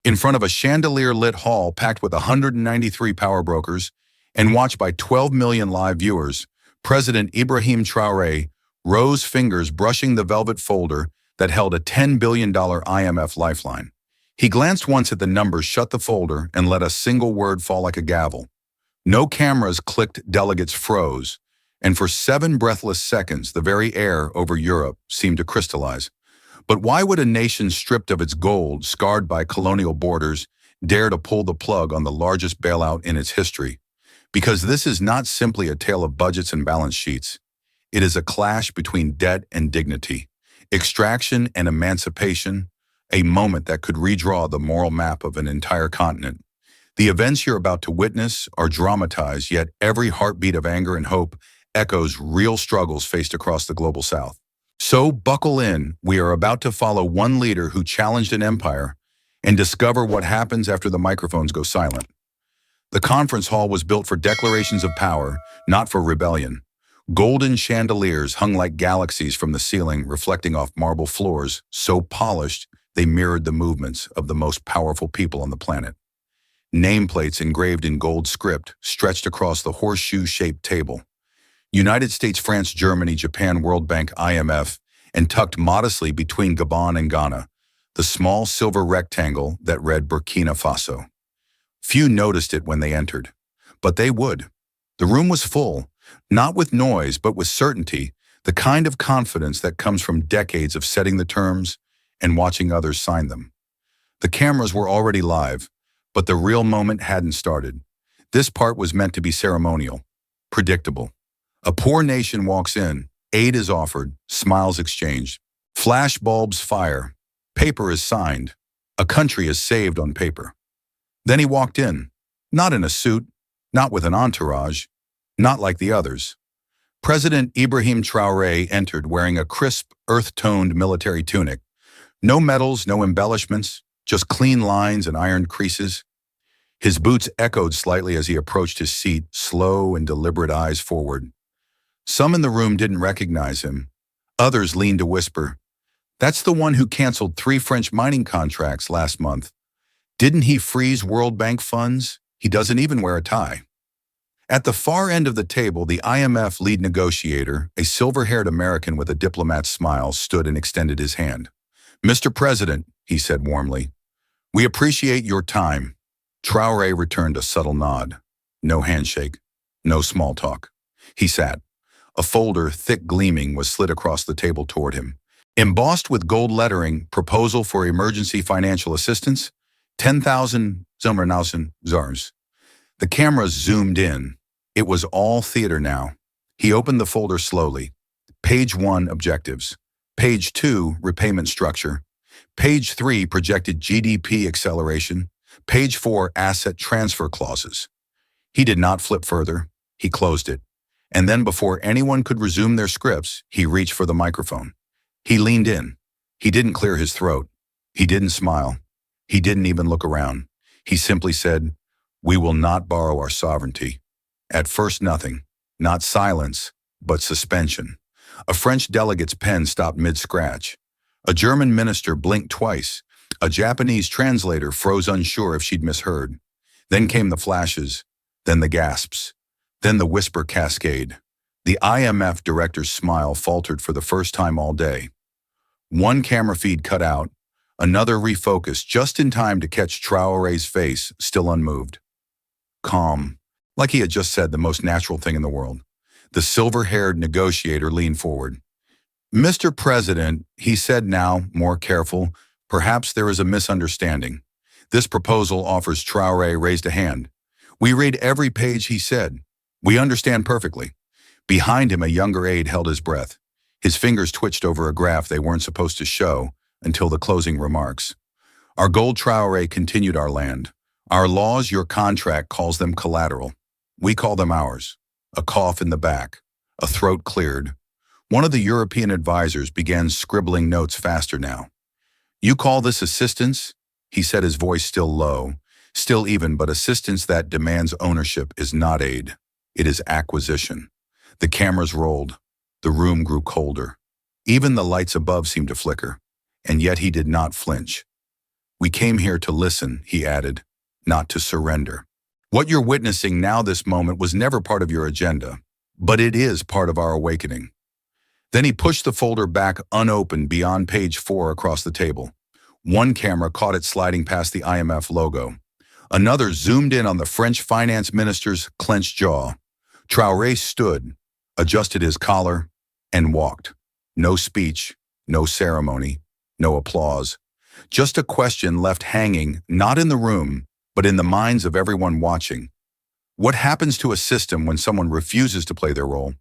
in front of a chandelier-lit hall packed with 193 power brokers and watched by 12 million live viewers, President Ibrahim Traoré rose, fingers brushing the velvet folder that held a $10 billion IMF lifeline. He glanced once at the numbers, shut the folder, and let a single word fall like a gavel. No cameras clicked, delegates froze, and for 7 breathless seconds, the very air over Europe seemed to crystallize. But why would a nation stripped of its gold, scarred by colonial borders, dare to pull the plug on the largest bailout in its history? Because this is not simply a tale of budgets and balance sheets. It is a clash between debt and dignity, extraction and emancipation, a moment that could redraw the moral map of an entire continent. The events you're about to witness are dramatized, yet every heartbeat of anger and hope echoes real struggles faced across the global South. So buckle in, we are about to follow one leader who challenged an empire and discover what happens after the microphones go silent. The conference hall was built for declarations of power, not for rebellion. Golden chandeliers hung like galaxies from the ceiling, reflecting off marble floors, so polished they mirrored the movements of the most powerful people on the planet. Nameplates engraved in gold script stretched across the horseshoe-shaped table. United States, France, Germany, Japan, World Bank, IMF, and tucked modestly between Gabon and Ghana, the small silver rectangle that read Burkina Faso. Few noticed it when they entered, but they would. The room was full, not with noise, but with certainty, the kind of confidence that comes from decades of setting the terms and watching others sign them. The cameras were already live, but the real moment hadn't started. This part was meant to be ceremonial, predictable. A poor nation walks in, aid is offered, smiles exchanged. Flash bulbs fire, paper is signed. A country is saved on paper. Then he walked in, not in a suit, not with an entourage, not like the others. President Ibrahim Traoré entered wearing a crisp, earth-toned military tunic. No medals, no embellishments, just clean lines and ironed creases. His boots echoed slightly as he approached his seat, slow and deliberate, eyes forward. Some in the room didn't recognize him. Others leaned to whisper, "That's the one who canceled 3 French mining contracts last month. Didn't he freeze World Bank funds? He doesn't even wear a tie." At the far end of the table, the IMF lead negotiator, a silver-haired American with a diplomat's smile, stood and extended his hand. "Mr. President," he said warmly, "we appreciate your time." Traoré returned a subtle nod. No handshake, no small talk. He sat. A folder, thick gleaming, was slid across the table toward him. Embossed with gold lettering, "Proposal for Emergency Financial Assistance, 10,000 zars." The camera zoomed in. It was all theater now. He opened the folder slowly. Page 1, objectives. Page 2, repayment structure. Page 3, projected GDP acceleration. Page 4, asset transfer clauses. He did not flip further. He closed it. And then, before anyone could resume their scripts, he reached for the microphone. He leaned in. He didn't clear his throat. He didn't smile. He didn't even look around. He simply said, "We will not borrow our sovereignty." At first, nothing. Not silence, but suspension. A French delegate's pen stopped mid-scratch. A German minister blinked twice. A Japanese translator froze, unsure if she'd misheard. Then came the flashes, then the gasps, then the whisper cascade. The IMF director's smile faltered for the first time all day. One camera feed cut out, another refocused just in time to catch Traoré's face, still unmoved. Calm, like he had just said the most natural thing in the world. The silver-haired negotiator leaned forward. "Mr. President," he said now, more careful, "perhaps there is a misunderstanding. This proposal offers." Traoré raised a hand. "We read every page," he said. "We understand perfectly." Behind him, a younger aide held his breath. His fingers twitched over a graph they weren't supposed to show until the closing remarks. "Our gold," Traoré continued, "our land. Our laws, your contract calls them collateral. We call them ours." A cough in the back. A throat cleared. One of the European advisors began scribbling notes faster now. "You call this assistance?" he said, his voice still low, still even, but assistance that demands ownership is not aid. It is acquisition. The cameras rolled. The room grew colder. Even the lights above seemed to flicker. And yet he did not flinch. We came here to listen, he added, not to surrender. What you're witnessing now this moment was never part of your agenda, but it is part of our awakening. Then he pushed the folder back unopened beyond page 4 across the table. One camera caught it sliding past the IMF logo. Another zoomed in on the French finance minister's clenched jaw. Traoré stood, adjusted his collar, and walked. No speech, no ceremony, no applause. Just a question left hanging, not in the room, but in the minds of everyone watching. What happens to a system when someone refuses to play their role?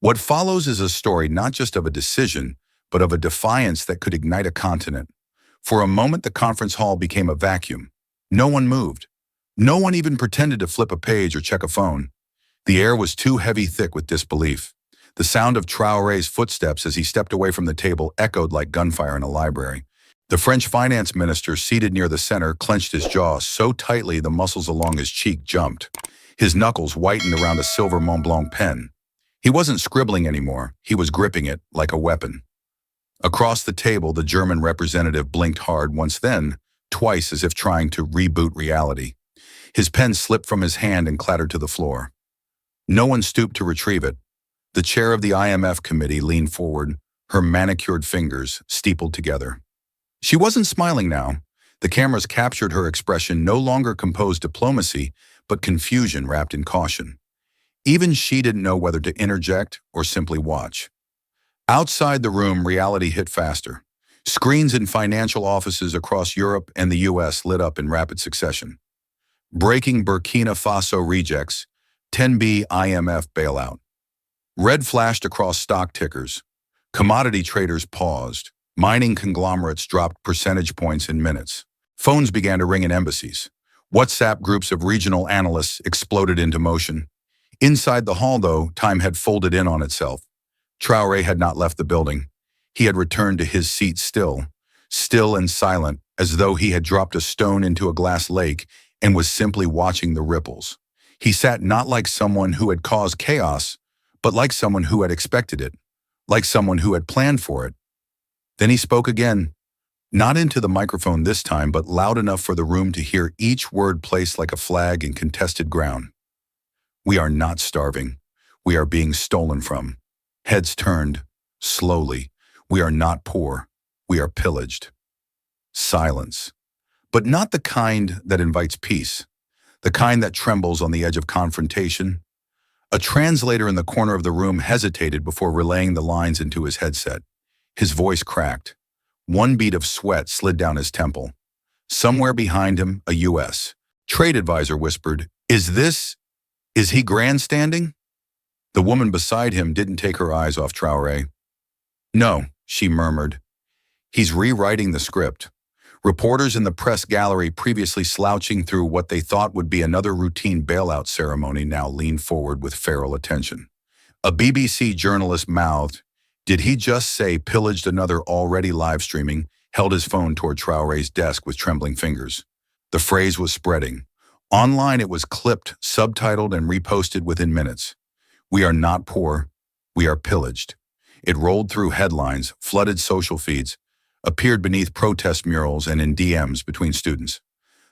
What follows is a story not just of a decision, but of a defiance that could ignite a continent. For a moment, the conference hall became a vacuum. No one moved. No one even pretended to flip a page or check a phone. The air was too heavy thick with disbelief. The sound of Traoré's footsteps as he stepped away from the table echoed like gunfire in a library. The French finance minister, seated near the center, clenched his jaw so tightly the muscles along his cheek jumped. His knuckles whitened around a silver Mont Blanc pen. He wasn't scribbling anymore. He was gripping it like a weapon. Across the table, the German representative blinked hard once, then twice, as if trying to reboot reality. His pen slipped from his hand and clattered to the floor. No one stooped to retrieve it. The chair of the IMF committee leaned forward, her manicured fingers steepled together. She wasn't smiling now. The cameras captured her expression, no longer composed diplomacy, but confusion wrapped in caution. Even she didn't know whether to interject or simply watch. Outside the room, reality hit faster. Screens in financial offices across Europe and the US lit up in rapid succession. Breaking Burkina Faso rejects, 10B IMF bailout. Red flashed across stock tickers. Commodity traders paused. Mining conglomerates dropped percentage points in minutes. Phones began to ring in embassies. WhatsApp groups of regional analysts exploded into motion. Inside the hall, though, time had folded in on itself. Traoré had not left the building. He had returned to his seat still and silent, as though he had dropped a stone into a glass lake and was simply watching the ripples. He sat not like someone who had caused chaos, but like someone who had expected it, like someone who had planned for it. Then he spoke again, not into the microphone this time, but loud enough for the room to hear each word placed like a flag in contested ground. We are not starving. We are being stolen from. Heads turned, slowly. We are not poor. We are pillaged. Silence. But not the kind that invites peace. The kind that trembles on the edge of confrontation. A translator in the corner of the room hesitated before relaying the lines into his headset. His voice cracked. One bead of sweat slid down his temple. Somewhere behind him, a U.S. trade advisor whispered, Is he grandstanding? The woman beside him didn't take her eyes off Traoré. No, she murmured. He's rewriting the script. Reporters in the press gallery, previously slouching through what they thought would be another routine bailout ceremony, now leaned forward with feral attention. A BBC journalist mouthed, Did he just say pillaged another already live streaming, held his phone toward Traoré's desk with trembling fingers. The phrase was spreading. Online it was clipped, subtitled, and reposted within minutes. We are not poor. We are pillaged. It rolled through headlines, flooded social feeds, appeared beneath protest murals and in DMs between students.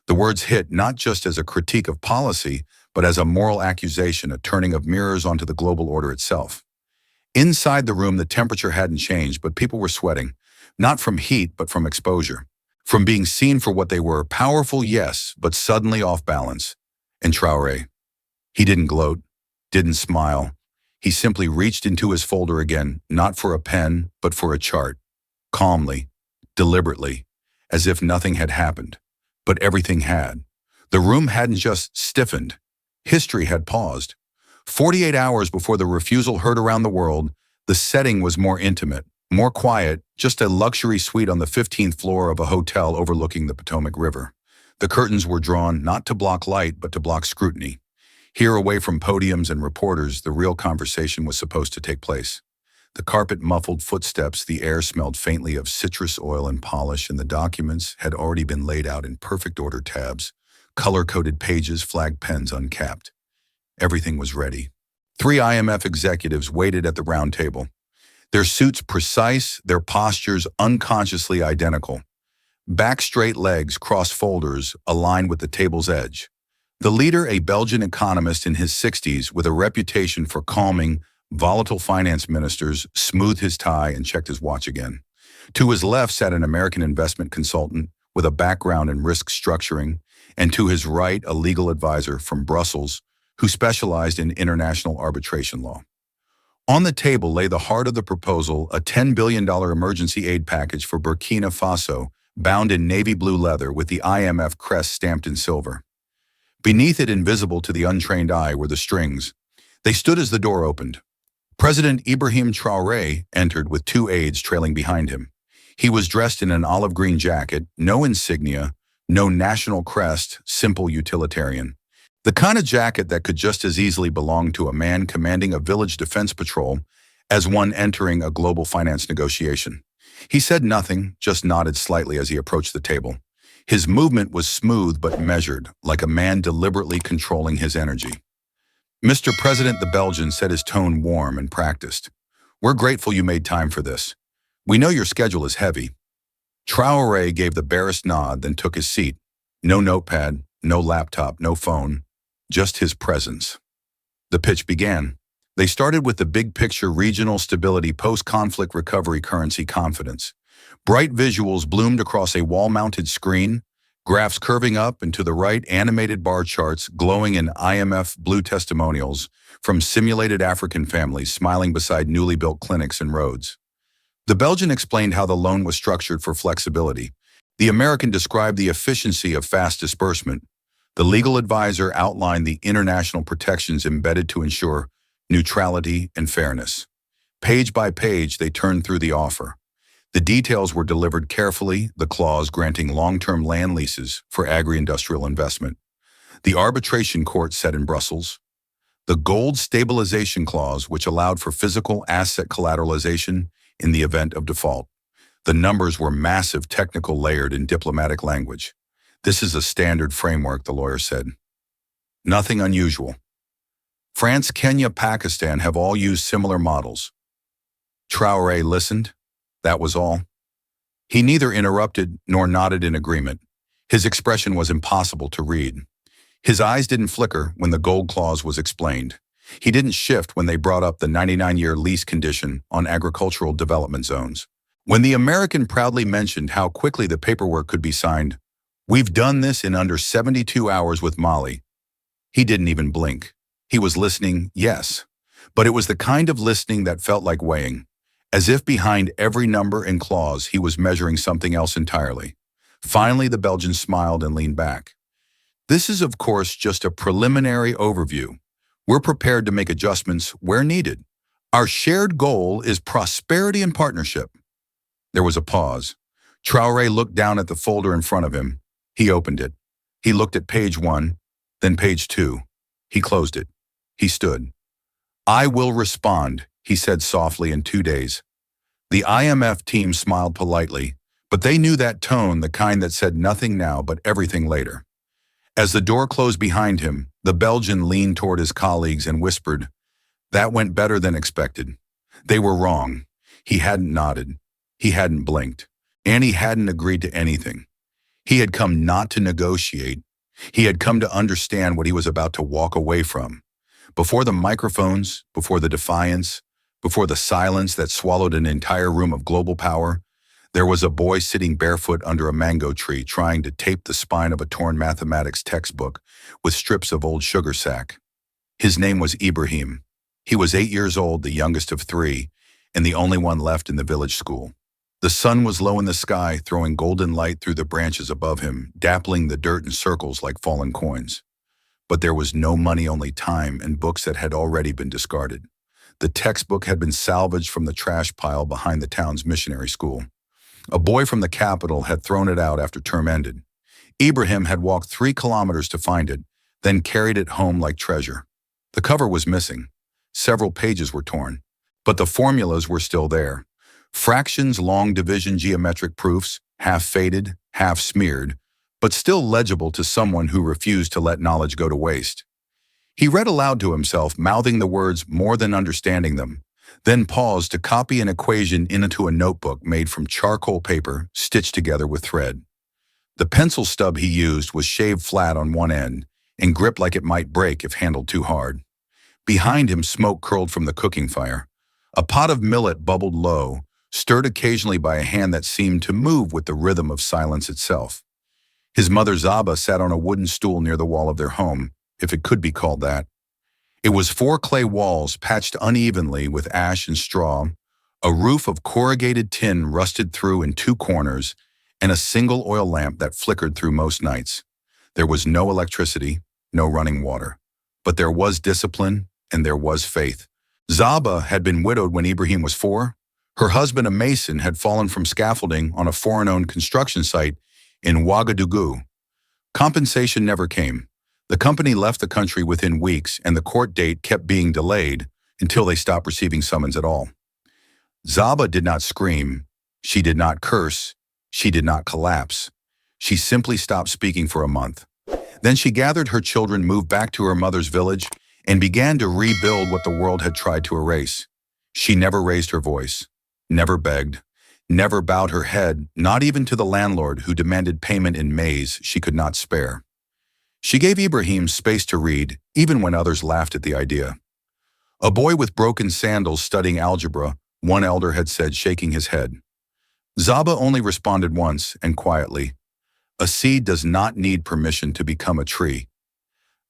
The words hit not just as a critique of policy, but as a moral accusation, a turning of mirrors onto the global order itself. Inside the room, the temperature hadn't changed, but people were sweating, not from heat, but from exposure. From being seen for what they were, powerful, yes, but suddenly off balance. And Traoré, he didn't gloat, didn't smile. He simply reached into his folder again, not for a pen, but for a chart. Calmly, deliberately, as if nothing had happened. But everything had. The room hadn't just stiffened. History had paused. 48 hours before the refusal heard around the world, the setting was more intimate, more quiet, just a luxury suite on the 15th floor of a hotel overlooking the Potomac River. The curtains were drawn not to block light, but to block scrutiny. Here, away from podiums and reporters, the real conversation was supposed to take place. The carpet muffled footsteps, the air smelled faintly of citrus oil and polish, and the documents had already been laid out in perfect order, tabs, color-coded pages, flagged pens uncapped. Everything was ready. 3 IMF executives waited at the round table. Their suits precise, their postures unconsciously identical. Back straight legs, crossed folders, aligned with the table's edge. The leader, a Belgian economist in his 60s with a reputation for calming, volatile finance ministers, smoothed his tie and checked his watch again. To his left sat an American investment consultant with a background in risk structuring, and to his right, a legal advisor from Brussels who specialized in international arbitration law. On the table lay the heart of the proposal, a $10 billion emergency aid package for Burkina Faso, bound in navy blue leather with the IMF crest stamped in silver. Beneath it, invisible to the untrained eye, were the strings. They stood as the door opened. President Ibrahim Traoré entered with two aides trailing behind him. He was dressed in an olive green jacket, no insignia, no national crest, simple utilitarian. The kind of jacket that could just as easily belong to a man commanding a village defense patrol as one entering a global finance negotiation. He said nothing, just nodded slightly as he approached the table. His movement was smooth but measured, like a man deliberately controlling his energy. "Mr. President," the Belgian said, his tone warm and practiced. "We're grateful you made time for this. We know your schedule is heavy." Traoré gave the barest nod, then took his seat. No notepad, no laptop, no phone. Just his presence. The pitch began. They started with the big picture: regional stability, post-conflict recovery, currency confidence. Bright visuals bloomed across a wall-mounted screen, graphs curving up and to the right, animated bar charts glowing in IMF blue testimonials from simulated African families smiling beside newly built clinics and roads. The Belgian explained how the loan was structured for flexibility. The American described the efficiency of fast disbursement. The legal advisor outlined the international protections embedded to ensure neutrality and fairness. Page by page, they turned through the offer. The details were delivered carefully, the clause granting long-term land leases for agri-industrial investment. The arbitration court sat in Brussels. The gold stabilization clause, which allowed for physical asset collateralization in the event of default. The numbers were massive, technical, layered in diplomatic language. "This is a standard framework," the lawyer said. "Nothing unusual. France, Kenya, Pakistan have all used similar models." Traoré listened. That was all. He neither interrupted nor nodded in agreement. His expression was impossible to read. His eyes didn't flicker when the gold clause was explained. He didn't shift when they brought up the 99-year lease condition on agricultural development zones. When the American proudly mentioned how quickly the paperwork could be signed, "We've done this in under 72 hours with Mali," he didn't even blink. He was listening, yes, but it was the kind of listening that felt like weighing, as if behind every number and clause he was measuring something else entirely. Finally, the Belgian smiled and leaned back. "This is, of course, just a preliminary overview. We're prepared to make adjustments where needed. Our shared goal is prosperity and partnership." There was a pause. Traoré looked down at the folder in front of him. He opened it. He looked at page 1, then page 2. He closed it. He stood. "I will respond," he said softly, "in 2 days." The IMF team smiled politely, but they knew that tone, the kind that said nothing now but everything later. As the door closed behind him, the Belgian leaned toward his colleagues and whispered, "That went better than expected." They were wrong. He hadn't nodded. He hadn't blinked. And he hadn't agreed to anything. He had come not to negotiate. He had come to understand what he was about to walk away from. Before the microphones, before the defiance, before the silence that swallowed an entire room of global power, there was a boy sitting barefoot under a mango tree trying to tape the spine of a torn mathematics textbook with strips of old sugar sack. His name was Ibrahim. He was 8 years old, the youngest of 3, and the only one left in the village school. The sun was low in the sky, throwing golden light through the branches above him, dappling the dirt in circles like fallen coins. But there was no money, only time and books that had already been discarded. The textbook had been salvaged from the trash pile behind the town's missionary school. A boy from the capital had thrown it out after term ended. Ibrahim had walked 3 kilometers to find it, then carried it home like treasure. The cover was missing. Several pages were torn, but the formulas were still there. Fractions, long division, geometric proofs, half faded, half smeared, but still legible to someone who refused to let knowledge go to waste. He read aloud to himself, mouthing the words more than understanding them, then paused to copy an equation into a notebook made from charcoal paper stitched together with thread. The pencil stub he used was shaved flat on one end and gripped like it might break if handled too hard. Behind him, smoke curled from the cooking fire. A pot of millet bubbled low, stirred occasionally by a hand that seemed to move with the rhythm of silence itself. His mother Zaba sat on a wooden stool near the wall of their home, if it could be called that. It was 4 clay walls patched unevenly with ash and straw, a roof of corrugated tin rusted through in 2 corners, and a single oil lamp that flickered through most nights. There was no electricity, no running water. But there was discipline, and there was faith. Zaba had been widowed when Ibrahim was 4. Her husband, a mason, had fallen from scaffolding on a foreign-owned construction site in Ouagadougou. Compensation never came. The company left the country within weeks, and the court date kept being delayed until they stopped receiving summons at all. Zaba did not scream. She did not curse. She did not collapse. She simply stopped speaking for a month. Then she gathered her children, moved back to her mother's village, and began to rebuild what the world had tried to erase. She never raised her voice, never begged, never bowed her head, not even to the landlord who demanded payment in maize she could not spare. She gave Ibrahim space to read, even when others laughed at the idea. A boy with broken sandals studying algebra, one elder had said, shaking his head. Zaba only responded once, and quietly, "A seed does not need permission to become a tree."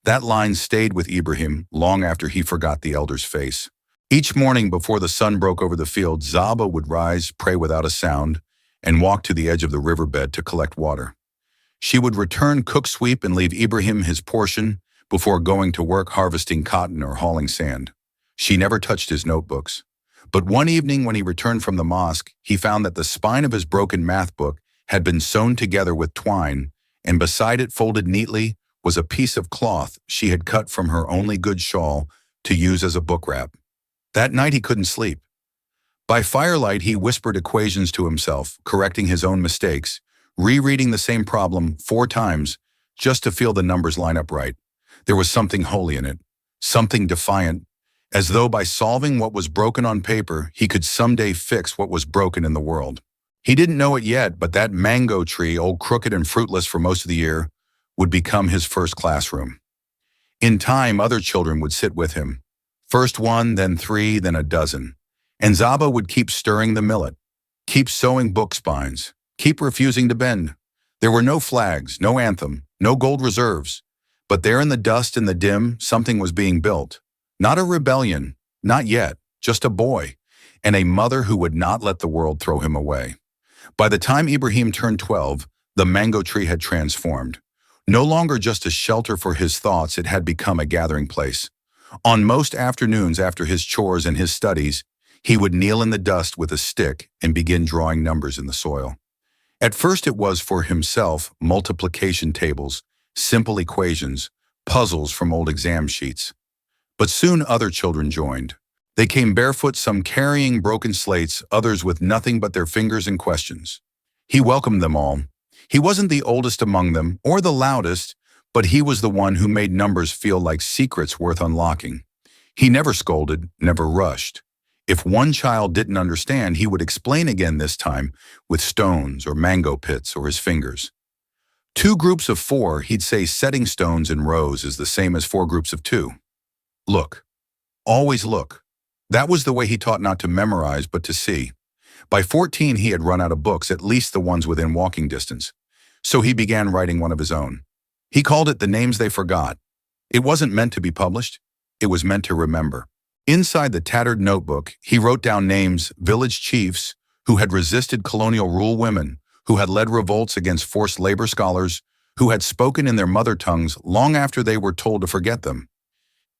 That line stayed with Ibrahim long after he forgot the elder's face. Each morning before the sun broke over the field, Zaba would rise, pray without a sound, and walk to the edge of the riverbed to collect water. She would return, cook, sweep, and leave Ibrahim his portion before going to work harvesting cotton or hauling sand. She never touched his notebooks. But one evening when he returned from the mosque, he found that the spine of his broken math book had been sewn together with twine, and beside it, folded neatly, was a piece of cloth she had cut from her only good shawl to use as a book wrap. That night he couldn't sleep. By firelight, he whispered equations to himself, correcting his own mistakes, rereading the same problem 4 times just to feel the numbers line up right. There was something holy in it, something defiant, as though by solving what was broken on paper, he could someday fix what was broken in the world. He didn't know it yet, but that mango tree, old crooked and fruitless for most of the year, would become his first classroom. In time, other children would sit with him. First 1, then 3, then a dozen. And Zaba would keep stirring the millet, keep sewing book spines, keep refusing to bend. There were no flags, no anthem, no gold reserves. But there in the dust and the dim, something was being built. Not a rebellion, not yet, just a boy, and a mother who would not let the world throw him away. By the time Ibrahim turned 12, the mango tree had transformed. No longer just a shelter for his thoughts, it had become a gathering place. On most afternoons after his chores and his studies, he would kneel in the dust with a stick and begin drawing numbers in the soil. At first it was for himself, multiplication tables, simple equations, puzzles from old exam sheets. But soon other children joined. They came barefoot, some carrying broken slates, others with nothing but their fingers and questions. He welcomed them all. He wasn't the oldest among them, or the loudest, but he was the one who made numbers feel like secrets worth unlocking. He never scolded, never rushed. If one child didn't understand, he would explain again, this time with stones or mango pits or his fingers. 2 groups of 4, he'd say setting stones in rows is the same as 4 groups of 2. Look. Always look. That was the way he taught not to memorize, but to see. By 14, he had run out of books, at least the ones within walking distance. So he began writing one of his own. He called it The Names They Forgot. It wasn't meant to be published. It was meant to remember. Inside the tattered notebook, he wrote down names, village chiefs who had resisted colonial rule, women who had led revolts against forced labor, scholars who had spoken in their mother tongues long after they were told to forget them.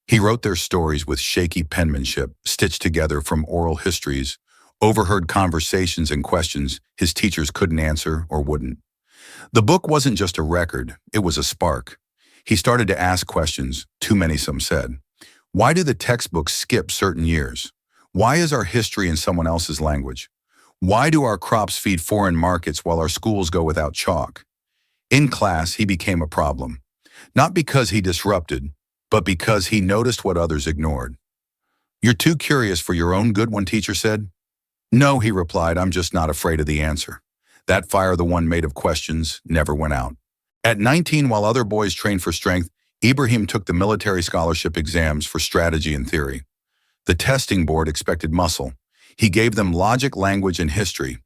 He wrote their stories with shaky penmanship, stitched together from oral histories, overheard conversations and questions his teachers couldn't answer or wouldn't. The book wasn't just a record, it was a spark. He started to ask questions, too many some said. Why do the textbooks skip certain years? Why is our history in someone else's language? Why do our crops feed foreign markets while our schools go without chalk? In class, he became a problem. Not because he disrupted, but because he noticed what others ignored. "You're too curious for your own good," one teacher said. "No," he replied, "I'm just not afraid of the answer." That fire, the one made of questions, never went out. At 19, while other boys trained for strength, Ibrahim took the military scholarship exams for strategy and theory. The testing board expected muscle. He gave them logic, language, and history.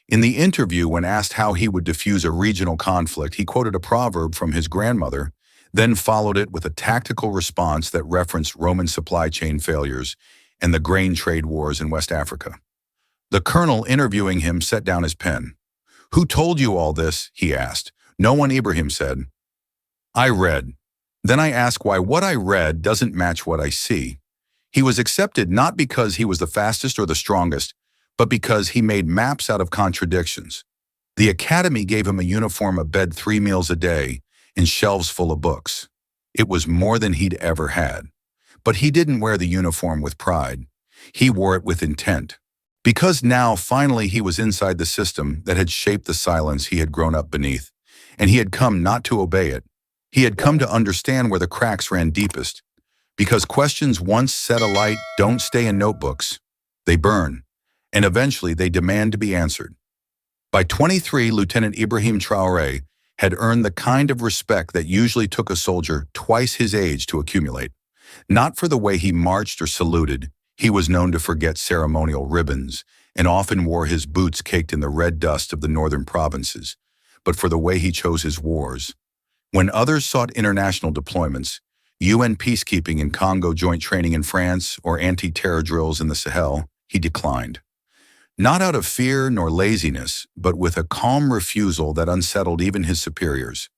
In the interview, when asked how he would diffuse a regional conflict, he quoted a proverb from his grandmother, then followed it with a tactical response that referenced Roman supply chain failures and the grain trade wars in West Africa. The colonel interviewing him set down his pen. "Who told you all this?" he asked. "No one," Ibrahim said. "I read. Then I ask why what I read doesn't match what I see." He was accepted not because he was the fastest or the strongest, but because he made maps out of contradictions. The academy gave him a uniform, a bed, 3 meals a day, and shelves full of books. It was more than he'd ever had. But he didn't wear the uniform with pride. He wore it with intent. Because now, finally, he was inside the system that had shaped the silence he had grown up beneath. And he had come not to obey it. He had come to understand where the cracks ran deepest. Because questions once set alight don't stay in notebooks. They burn. And eventually they demand to be answered. By 23, Lieutenant Ibrahim Traoré had earned the kind of respect that usually took a soldier twice his age to accumulate. Not for the way he marched or saluted. He was known to forget ceremonial ribbons and often wore his boots caked in the red dust of the northern provinces, but for the way he chose his wars. When others sought international deployments, UN peacekeeping in Congo, joint training in France, or anti-terror drills in the Sahel, he declined. Not out of fear nor laziness, but with a calm refusal that unsettled even his superiors.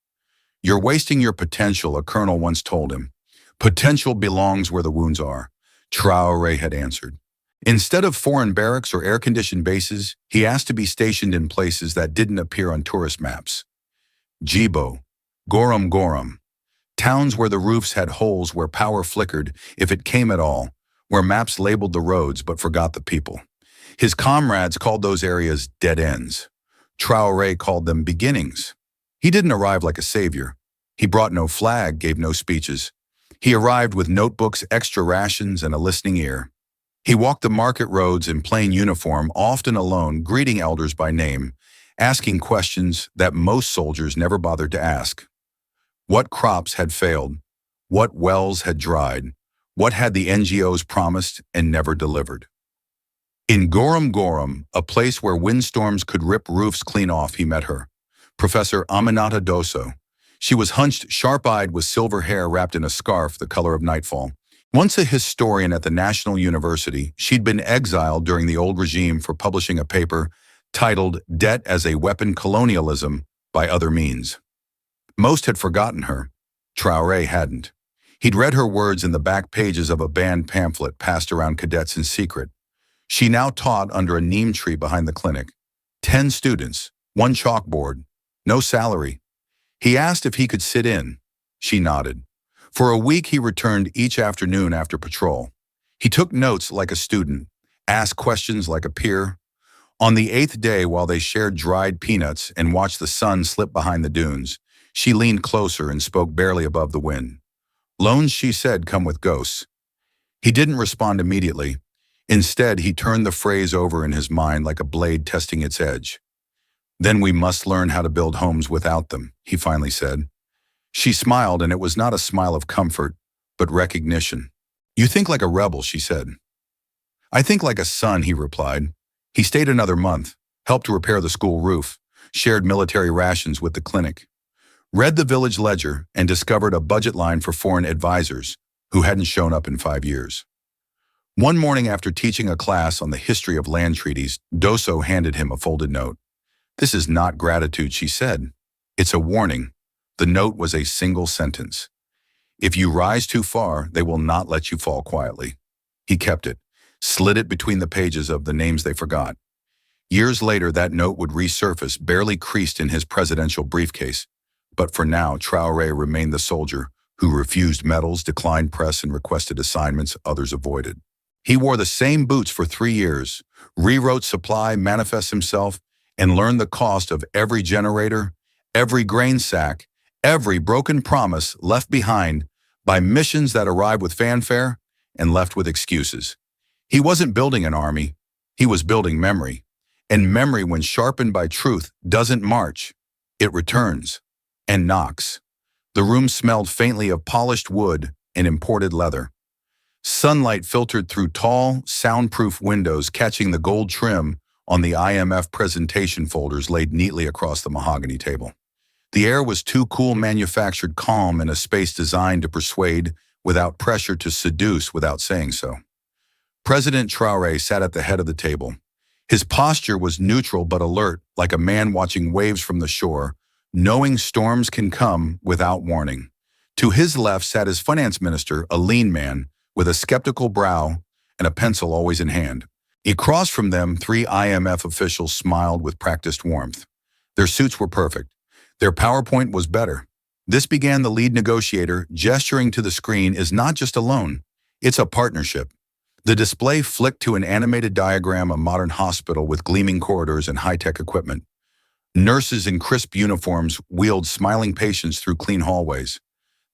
"You're wasting your potential," a colonel once told him. "Potential belongs where the wounds are," Traoré had answered. Instead of foreign barracks or air-conditioned bases, he asked to be stationed in places that didn't appear on tourist maps. Jibo, Gorom, towns where the roofs had holes, where power flickered, if it came at all, where maps labeled the roads but forgot the people. His comrades called those areas dead ends. Traoré called them beginnings. He didn't arrive like a savior. He brought no flag, gave no speeches. He arrived with notebooks, extra rations, and a listening ear. He walked the market roads in plain uniform, often alone, greeting elders by name, asking questions that most soldiers never bothered to ask. What crops had failed? What wells had dried? What had the NGOs promised and never delivered? In Gorom, a place where windstorms could rip roofs clean off, he met her, Professor Aminata Dosso. She was hunched, sharp-eyed, with silver hair wrapped in a scarf the color of nightfall. Once a historian at the National University, she'd been exiled during the old regime for publishing a paper titled "Debt as a Weapon: Colonialism by Other Means." Most had forgotten her. Traoré hadn't. He'd read her words in the back pages of a banned pamphlet passed around cadets in secret. She now taught under a neem tree behind the clinic. 10 students, 1 chalkboard, no salary. He asked if he could sit in. She nodded. For a week he returned each afternoon after patrol. He took notes like a student, asked questions like a peer. On the 8th day, while they shared dried peanuts and watched the sun slip behind the dunes, she leaned closer and spoke barely above the wind. "Loans," she said, "come with ghosts." He didn't respond immediately. Instead, he turned the phrase over in his mind like a blade testing its edge. "Then we must learn how to build homes without them," he finally said. She smiled, and it was not a smile of comfort, but recognition. "You think like a rebel," she said. "I think like a son," he replied. He stayed another month, helped to repair the school roof, shared military rations with the clinic, read the village ledger, and discovered a budget line for foreign advisors who hadn't shown up in 5 years. One morning, after teaching a class on the history of land treaties, Dosso handed him a folded note. "This is not gratitude," she said. "It's a warning." The note was a single sentence. "If you rise too far, they will not let you fall quietly." He kept it, slid it between the pages of the names they forgot. Years later, that note would resurface, barely creased in his presidential briefcase. But for now, Traoré remained the soldier who refused medals, declined press, and requested assignments others avoided. He wore the same boots for 3 years, rewrote supply manifests himself, and learned the cost of every generator, every grain sack, every broken promise left behind by missions that arrived with fanfare and left with excuses. He wasn't building an army. He was building memory. And memory, when sharpened by truth, doesn't march. It returns and knocks. The room smelled faintly of polished wood and imported leather. Sunlight filtered through tall, soundproof windows, catching the gold trim on the IMF presentation folders laid neatly across the mahogany table. The air was too cool, manufactured calm in a space designed to persuade without pressure, to seduce without saying so. President Traoré sat at the head of the table. His posture was neutral but alert, like a man watching waves from the shore, knowing storms can come without warning. To his left sat his finance minister, a lean man with a skeptical brow and a pencil always in hand. Across from them, 3 IMF officials smiled with practiced warmth. Their suits were perfect. Their PowerPoint was better. This began the lead negotiator, gesturing to the screen, is not just a loan, it's a partnership. The display flicked to an animated diagram of a modern hospital with gleaming corridors and high-tech equipment. Nurses in crisp uniforms wheeled smiling patients through clean hallways.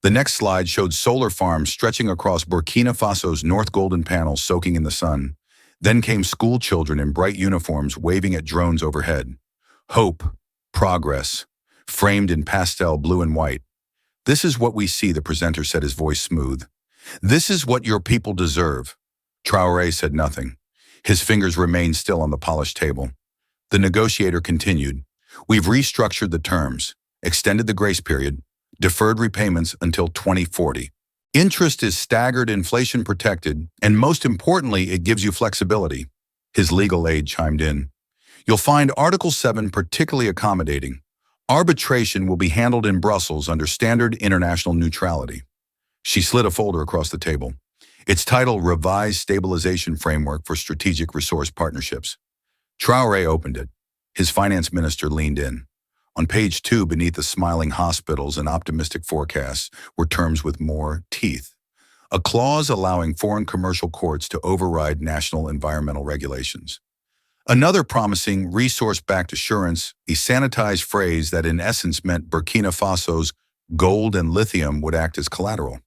The next slide showed solar farms stretching across Burkina Faso's North Golden Panels soaking in the sun. Then came school children in bright uniforms waving at drones overhead. Hope, progress, framed in pastel blue and white. This is what we see, the presenter said, his voice smooth. This is what your people deserve. Traoré said nothing. His fingers remained still on the polished table. The negotiator continued. We've restructured the terms, extended the grace period, deferred repayments until 2040. Interest is staggered, inflation protected, and most importantly, it gives you flexibility. His legal aide chimed in. You'll find Article 7 particularly accommodating. Arbitration will be handled in Brussels under standard international neutrality. She slid a folder across the table. Its title, Revised Stabilization Framework for Strategic Resource Partnerships. Traoré opened it. His finance minister leaned in. On page 2, beneath the smiling hospitals and optimistic forecasts, were terms with more teeth. A clause allowing foreign commercial courts to override national environmental regulations. Another promising resource-backed assurance, a sanitized phrase that in essence meant Burkina Faso's gold and lithium would act as collateral.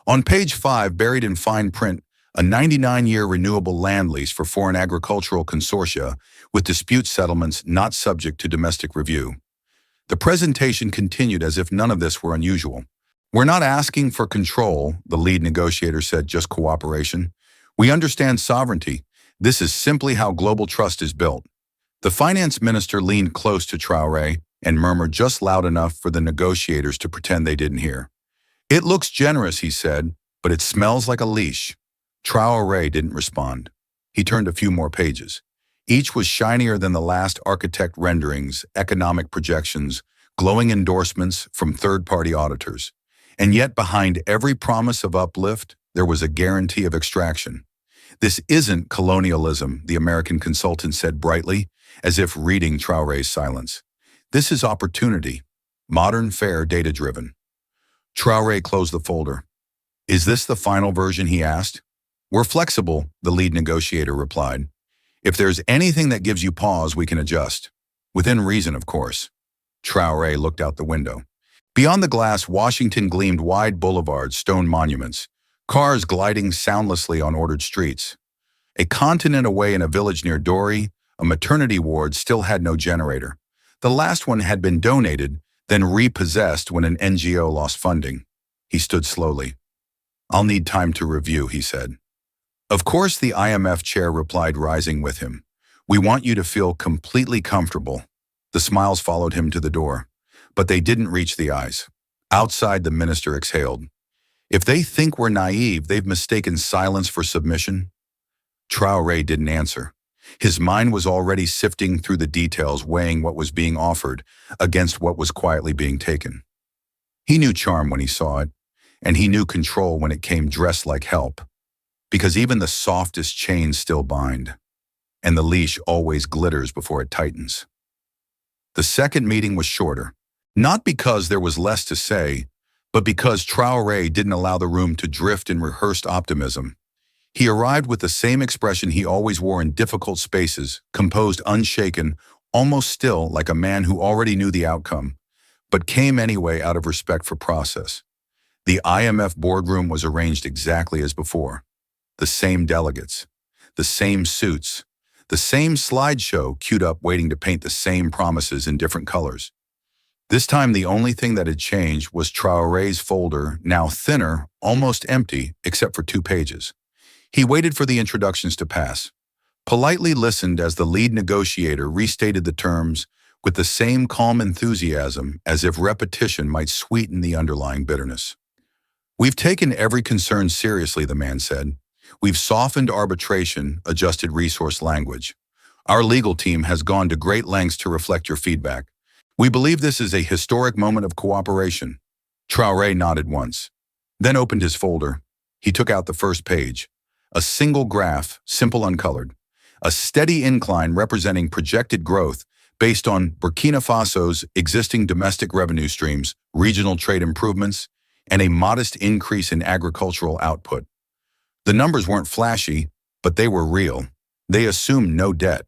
On page 5, buried in fine print, a 99-year renewable land lease for foreign agricultural consortia with dispute settlements not subject to domestic review. The presentation continued as if none of this were unusual. We're not asking for control, the lead negotiator said, just cooperation. We understand sovereignty. This is simply how global trust is built. The finance minister leaned close to Traoré and murmured just loud enough for the negotiators to pretend they didn't hear. It looks generous, he said, but it smells like a leash. Traoré didn't respond. He turned a few more pages. Each was shinier than the last, architect renderings, economic projections, glowing endorsements from third-party auditors. And yet behind every promise of uplift, there was a guarantee of extraction. This isn't colonialism, the American consultant said brightly, as if reading Traoré's silence. This is opportunity, modern, fair, data-driven. Traoré closed the folder. Is this the final version, he asked. We're flexible, the lead negotiator replied. If there's anything that gives you pause, we can adjust. Within reason, of course. Traoré looked out the window. Beyond the glass, Washington gleamed, wide boulevards, stone monuments, cars gliding soundlessly on ordered streets. A continent away in a village near Dory, a maternity ward still had no generator. The last one had been donated, then repossessed when an NGO lost funding. He stood slowly. I'll need time to review, he said. Of course, the IMF chair replied, rising with him. We want you to feel completely comfortable. The smiles followed him to the door, but they didn't reach the eyes. Outside, the minister exhaled. If they think we're naive, they've mistaken silence for submission. Traoré didn't answer. His mind was already sifting through the details, weighing what was being offered against what was quietly being taken. He knew charm when he saw it, and he knew control when it came dressed like help. Because even the softest chains still bind, and the leash always glitters before it tightens. The second meeting was shorter, not because there was less to say, but because Traoré didn't allow the room to drift in rehearsed optimism. He arrived with the same expression he always wore in difficult spaces, composed, unshaken, almost still, like a man who already knew the outcome, but came anyway out of respect for process. The IMF boardroom was arranged exactly as before. The same delegates, the same suits, the same slideshow queued up waiting to paint the same promises in different colors. This time the only thing that had changed was Traoré's folder, now thinner, almost empty, except for 2 pages. He waited for the introductions to pass, politely listened as the lead negotiator restated the terms with the same calm enthusiasm as if repetition might sweeten the underlying bitterness. "We've taken every concern seriously," the man said. "We've softened arbitration, adjusted resource language. Our legal team has gone to great lengths to reflect your feedback. We believe this is a historic moment of cooperation." Traoré nodded once, then opened his folder. He took out the first page. A single graph, simple uncolored. A steady incline representing projected growth based on Burkina Faso's existing domestic revenue streams, regional trade improvements, and a modest increase in agricultural output. The numbers weren't flashy, but they were real. They assumed no debt.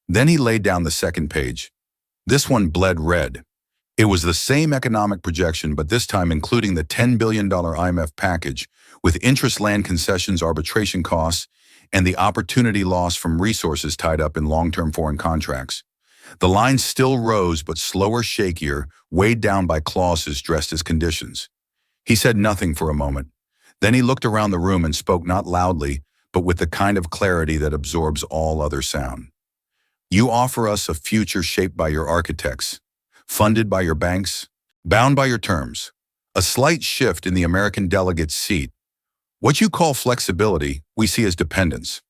Then he laid down the second page. This one bled red. It was the same economic projection, but this time including the $10 billion IMF package, with interest, land concessions, arbitration costs, and the opportunity loss from resources tied up in long-term foreign contracts. The lines still rose, but slower, shakier, weighed down by clauses dressed as conditions. He said nothing for a moment. Then he looked around the room and spoke not loudly, but with the kind of clarity that absorbs all other sound. "You offer us a future shaped by your architects, funded by your banks, bound by your terms." A slight shift in the American delegate's seat. "What you call flexibility, we see as dependence."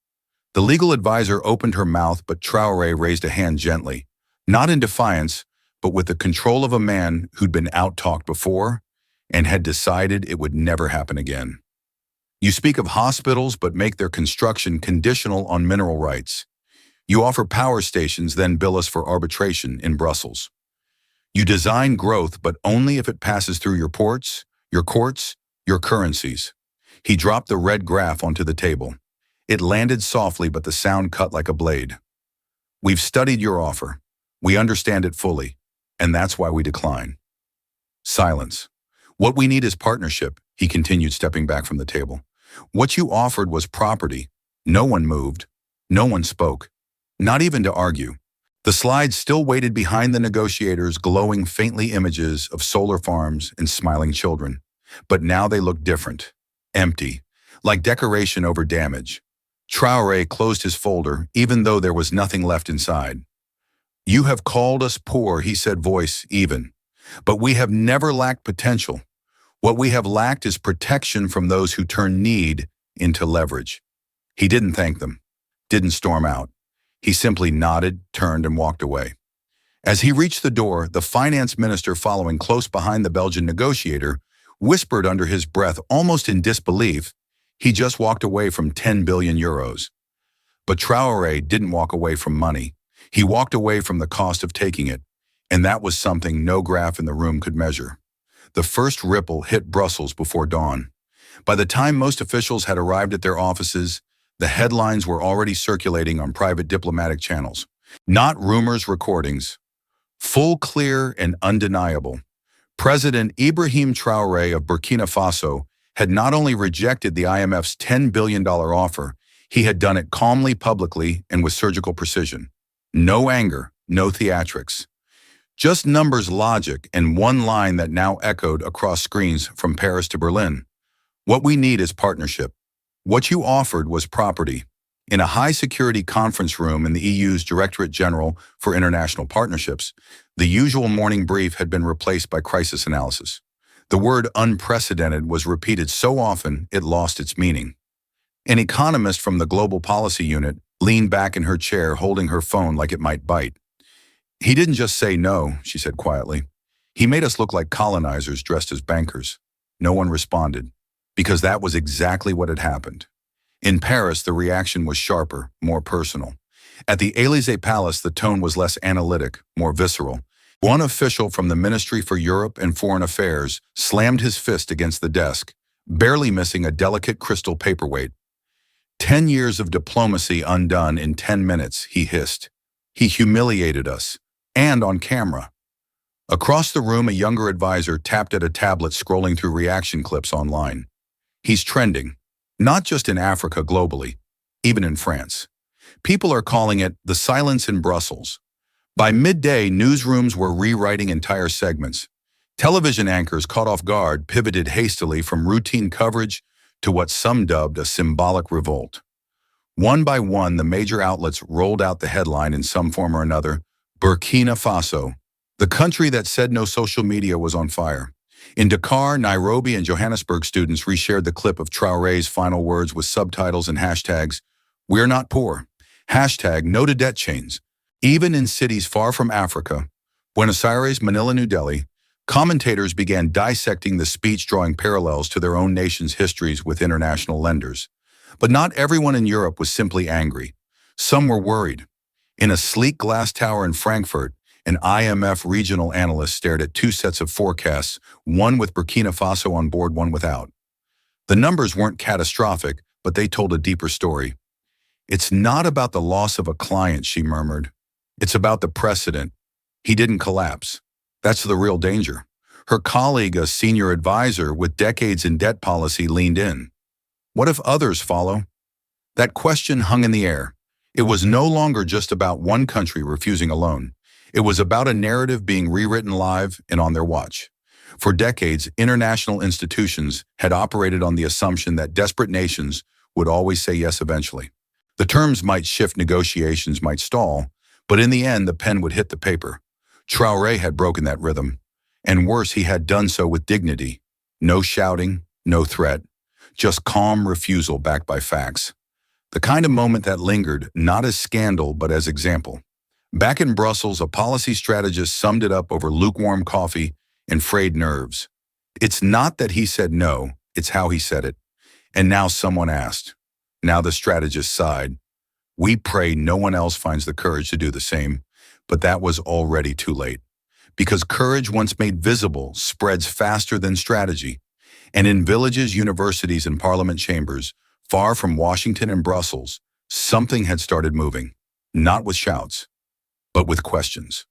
The legal advisor opened her mouth, but Traoré raised a hand gently, not in defiance, but with the control of a man who'd been out-talked before and had decided it would never happen again. "You speak of hospitals, but make their construction conditional on mineral rights. You offer power stations, then bill us for arbitration in Brussels. You design growth, but only if it passes through your ports, your courts, your currencies." He dropped the red graph onto the table. It landed softly, but the sound cut like a blade. "We've studied your offer. We understand it fully, and that's why we decline." Silence. "What we need is partnership," he continued, stepping back from the table. "What you offered was property. No one moved. No one spoke. Not even to argue. The slides still waited behind the negotiators, glowing faintly images of solar farms and smiling children. But now they looked different. Empty. Like decoration over damage. Traoré closed his folder, even though there was nothing left inside. "You have called us poor," he said, voice even. "But we have never lacked potential. What we have lacked is protection from those who turn need into leverage." He didn't thank them. Didn't storm out. He simply nodded, turned, and walked away. As he reached the door, the finance minister, following close behind the Belgian negotiator, whispered under his breath, almost in disbelief, "He just walked away from 10 billion euros. But Traoré didn't walk away from money. He walked away from the cost of taking it, and that was something no graph in the room could measure. The first ripple hit Brussels before dawn. By the time most officials had arrived at their offices, the headlines were already circulating on private diplomatic channels. Not rumors, recordings. Full, clear, and undeniable. President Ibrahim Traoré of Burkina Faso had not only rejected the IMF's $10 billion offer, he had done it calmly, publicly, and with surgical precision. No anger, no theatrics. Just numbers, logic, and one line that now echoed across screens from Paris to Berlin. "What we need is partnership. What you offered was property." In a high-security conference room in the EU's Directorate General for International Partnerships, the usual morning brief had been replaced by crisis analysis. The word unprecedented was repeated so often it lost its meaning. An economist from the Global Policy Unit leaned back in her chair, holding her phone like it might bite. "He didn't just say no," she said quietly. "He made us look like colonizers dressed as bankers." No one responded, because that was exactly what had happened. In Paris, the reaction was sharper, more personal. At the Élysée Palace, the tone was less analytic, more visceral. One official from the Ministry for Europe and Foreign Affairs slammed his fist against the desk, barely missing a delicate crystal paperweight. 10 years of diplomacy undone in 10 minutes, he hissed. He humiliated us, and on camera. Across the room, a younger advisor tapped at a tablet, scrolling through reaction clips online. "He's trending, not just in Africa, globally, even in France. People are calling it the silence in Brussels. By midday, newsrooms were rewriting entire segments. Television anchors caught off guard pivoted hastily from routine coverage to what some dubbed a symbolic revolt. One by one, the major outlets rolled out the headline in some form or another: Burkina Faso, the country that said no social media was on fire. In Dakar, Nairobi, and Johannesburg, students reshared the clip of Traoré's final words with subtitles and hashtags, "We're not poor," hashtag "No to debt chains." Even in cities far from Africa, Buenos Aires, Manila, New Delhi, commentators began dissecting the speech, drawing parallels to their own nation's histories with international lenders. But not everyone in Europe was simply angry. Some were worried. In a sleek glass tower in Frankfurt, an IMF regional analyst stared at two sets of forecasts, one with Burkina Faso on board, one without. The numbers weren't catastrophic, but they told a deeper story. "It's not about the loss of a client," she murmured. "It's about the precedent. He didn't collapse. That's the real danger." Her colleague, a senior advisor with decades in debt policy, leaned in. What if others follow? That question hung in the air. It was no longer just about one country refusing a loan. It was about a narrative being rewritten live and on their watch. For decades, international institutions had operated on the assumption that desperate nations would always say yes eventually. The terms might shift, negotiations might stall, but in the end, the pen would hit the paper. Traoré had broken that rhythm. And worse, he had done so with dignity. No shouting, no threat, just calm refusal backed by facts. The kind of moment that lingered, not as scandal, but as example. Back in Brussels, a policy strategist summed it up over lukewarm coffee and frayed nerves. "It's not that he said no, it's how he said it." And now someone asked. Now the strategist sighed. "We pray no one else finds the courage to do the same," but that was already too late. Because courage, once made visible, spreads faster than strategy. And in villages, universities, and parliament chambers, far from Washington and Brussels, something had started moving. Not with shouts, but with questions.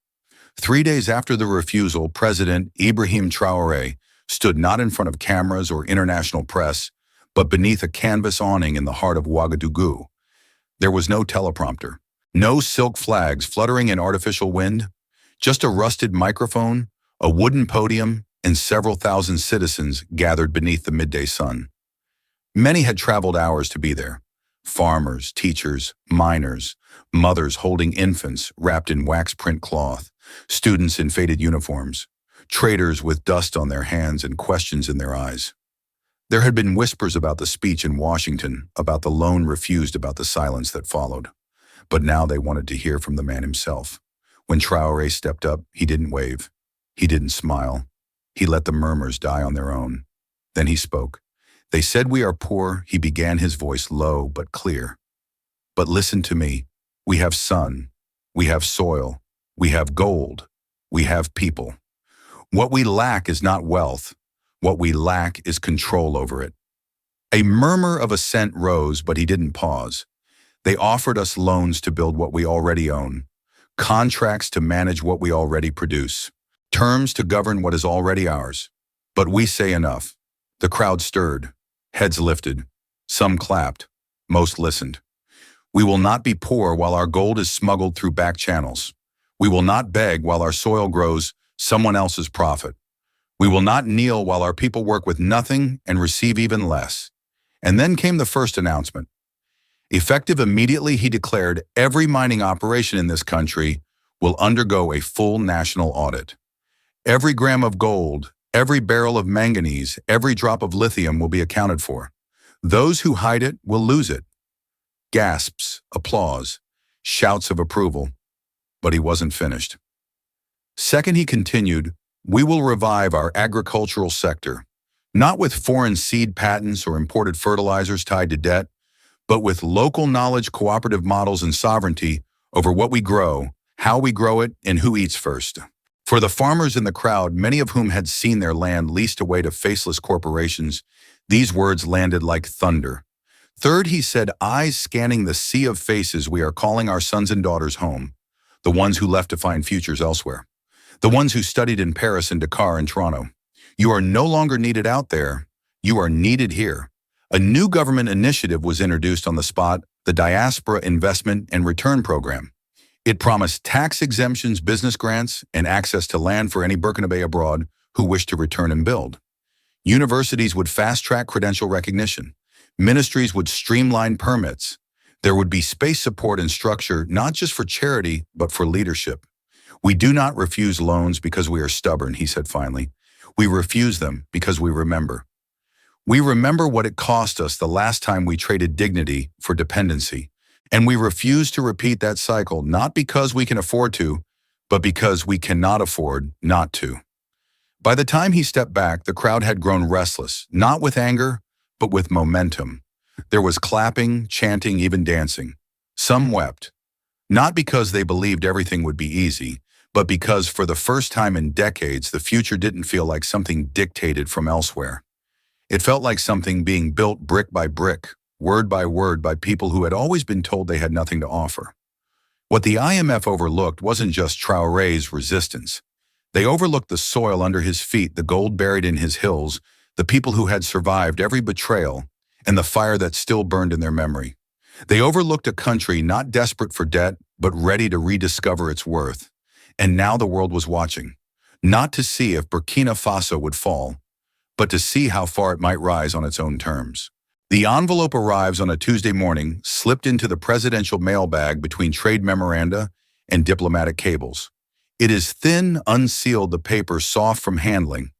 3 days after the refusal, President Ibrahim Traoré stood not in front of cameras or international press, but beneath a canvas awning in the heart of Ouagadougou. There was no teleprompter, no silk flags fluttering in artificial wind, just a rusted microphone, a wooden podium, and several thousand citizens gathered beneath the midday sun. Many had traveled hours to be there. Farmers, teachers, miners, mothers holding infants wrapped in wax print cloth, students in faded uniforms, traders with dust on their hands and questions in their eyes. There had been whispers about the speech in Washington, about the loan refused, about the silence that followed. But now they wanted to hear from the man himself. When Traoré stepped up, he didn't wave. He didn't smile. He let the murmurs die on their own. Then he spoke. "They said we are poor," he began, his voice low but clear. "But listen to me. We have sun. We have soil. We have gold. We have people. What we lack is not wealth. What we lack is control over it." A murmur of assent rose, but he didn't pause. "They offered us loans to build what we already own, contracts to manage what we already produce, terms to govern what is already ours. But we say enough." The crowd stirred, heads lifted. Some clapped, most listened. "We will not be poor while our gold is smuggled through back channels. We will not beg while our soil grows someone else's profit. We will not kneel while our people work with nothing and receive even less." And then came the first announcement. Effective immediately, he declared every mining operation in this country will undergo a full national audit. Every gram of gold, every barrel of manganese, every drop of lithium will be accounted for. Those who hide it will lose it. Gasps, applause, shouts of approval. But he wasn't finished. Second, he continued, "We will revive our agricultural sector, not with foreign seed patents or imported fertilizers tied to debt, but with local knowledge, cooperative models, and sovereignty over what we grow, how we grow it, and who eats first." For the farmers in the crowd, many of whom had seen their land leased away to faceless corporations, these words landed like thunder. Third, he said, eyes scanning the sea of faces, "We are calling our sons and daughters home, the ones who left to find futures elsewhere, the ones who studied in Paris and Dakar and Toronto. You are no longer needed out there, you are needed here." A new government initiative was introduced on the spot, the Diaspora Investment and Return Program. It promised tax exemptions, business grants, and access to land for any Burkinabe abroad who wished to return and build. Universities would fast-track credential recognition. Ministries would streamline permits. There would be space support and structure not just for charity, but for leadership. "We do not refuse loans because we are stubborn," he said finally. "We refuse them because we remember. We remember what it cost us the last time we traded dignity for dependency. And we refuse to repeat that cycle, not because we can afford to, but because we cannot afford not to." By the time he stepped back, the crowd had grown restless, not with anger, but with momentum. There was clapping, chanting, even dancing. Some wept, not because they believed everything would be easy, but because for the first time in decades, the future didn't feel like something dictated from elsewhere. It felt like something being built brick by brick, word by people who had always been told they had nothing to offer. What the IMF overlooked wasn't just Traoré's resistance. They overlooked the soil under his feet, the gold buried in his hills, the people who had survived every betrayal, and the fire that still burned in their memory. They overlooked a country not desperate for debt, but ready to rediscover its worth. And now the world was watching, not to see if Burkina Faso would fall, but to see how far it might rise on its own terms. The envelope arrives on a Tuesday morning, slipped into the presidential mailbag between trade memoranda and diplomatic cables. It is thin, unsealed, the paper soft from handling.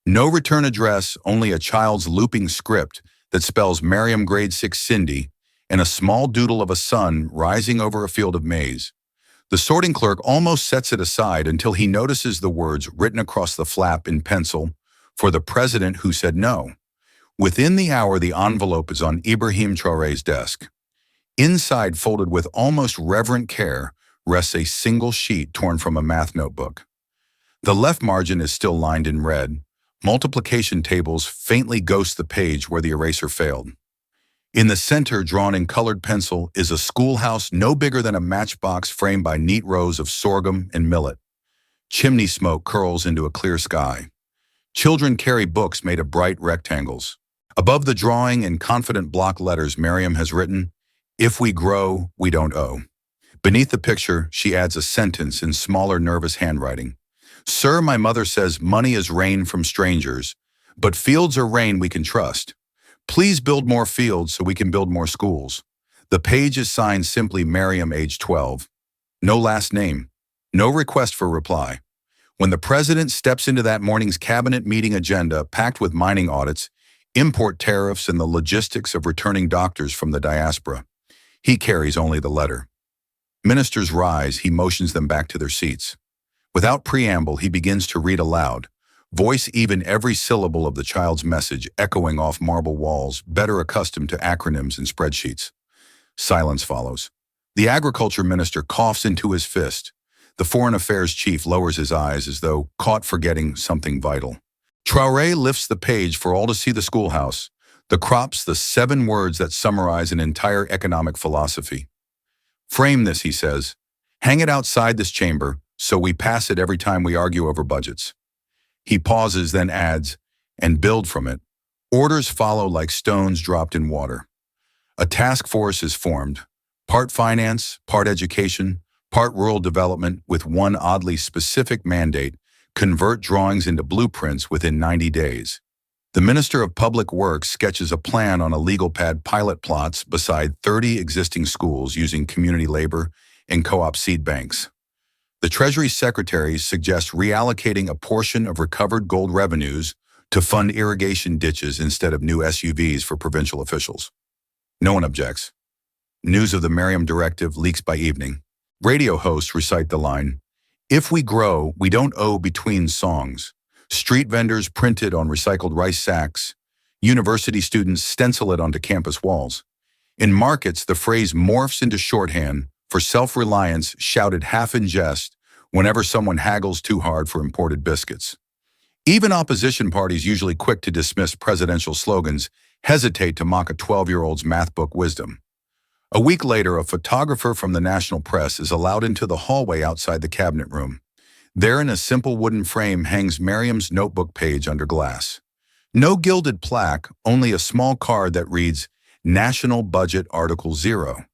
No return address, only a child's looping script that spells Mariam grade 6 Cindy and a small doodle of a sun rising over a field of maize. The sorting clerk almost sets it aside until he notices the words written across the flap in pencil, "For the president who said no." Within the hour, the envelope is on Ibrahim Traoré's desk. Inside, folded with almost reverent care, rests a single sheet torn from a math notebook. The left margin is still lined in red. Multiplication tables faintly ghost the page where the eraser failed. In the center, drawn in colored pencil, is a schoolhouse no bigger than a matchbox framed by neat rows of sorghum and millet. Chimney smoke curls into a clear sky. Children carry books made of bright rectangles. Above the drawing, in confident block letters, Mariam has written, "If we grow, we don't owe." Beneath the picture, she adds a sentence in smaller, nervous handwriting. "Sir, my mother says money is rain from strangers, but fields are rain we can trust. Please build more fields so we can build more schools." The page is signed simply Mariam, age 12. No last name, no request for reply. When the president steps into that morning's cabinet meeting agenda packed with mining audits, import tariffs, and the logistics of returning doctors from the diaspora, he carries only the letter. Ministers rise, he motions them back to their seats. Without preamble, he begins to read aloud, voice even every syllable of the child's message echoing off marble walls, better accustomed to acronyms and spreadsheets. Silence follows. The agriculture minister coughs into his fist. The foreign affairs chief lowers his eyes as though caught forgetting something vital. Traoré lifts the page for all to see: the schoolhouse, the crops, the 7 words that summarize an entire economic philosophy. "Frame this," he says. "Hang it outside this chamber, so we pass it every time we argue over budgets." He pauses, then adds, "And build from it." Orders follow like stones dropped in water. A task force is formed, part finance, part education, part rural development, with one oddly specific mandate: convert drawings into blueprints within 90 days. The Minister of Public Works sketches a plan on a legal pad, pilot plots beside 30 existing schools using community labor and co-op seed banks. The Treasury Secretary suggests reallocating a portion of recovered gold revenues to fund irrigation ditches instead of new SUVs for provincial officials. No one objects. News of the Mariam Directive leaks by evening. Radio hosts recite the line, "If we grow, we don't owe," between songs. Street vendors print it on recycled rice sacks. University students stencil it onto campus walls. In markets, the phrase morphs into shorthand for self-reliance, shouted half in jest whenever someone haggles too hard for imported biscuits. Even opposition parties, usually quick to dismiss presidential slogans, hesitate to mock a 12-year-old's math book wisdom. A week later, a photographer from the national press is allowed into the hallway outside the cabinet room. There, in a simple wooden frame, hangs Mariam's notebook page under glass. No gilded plaque, only a small card that reads, National Budget Article 0.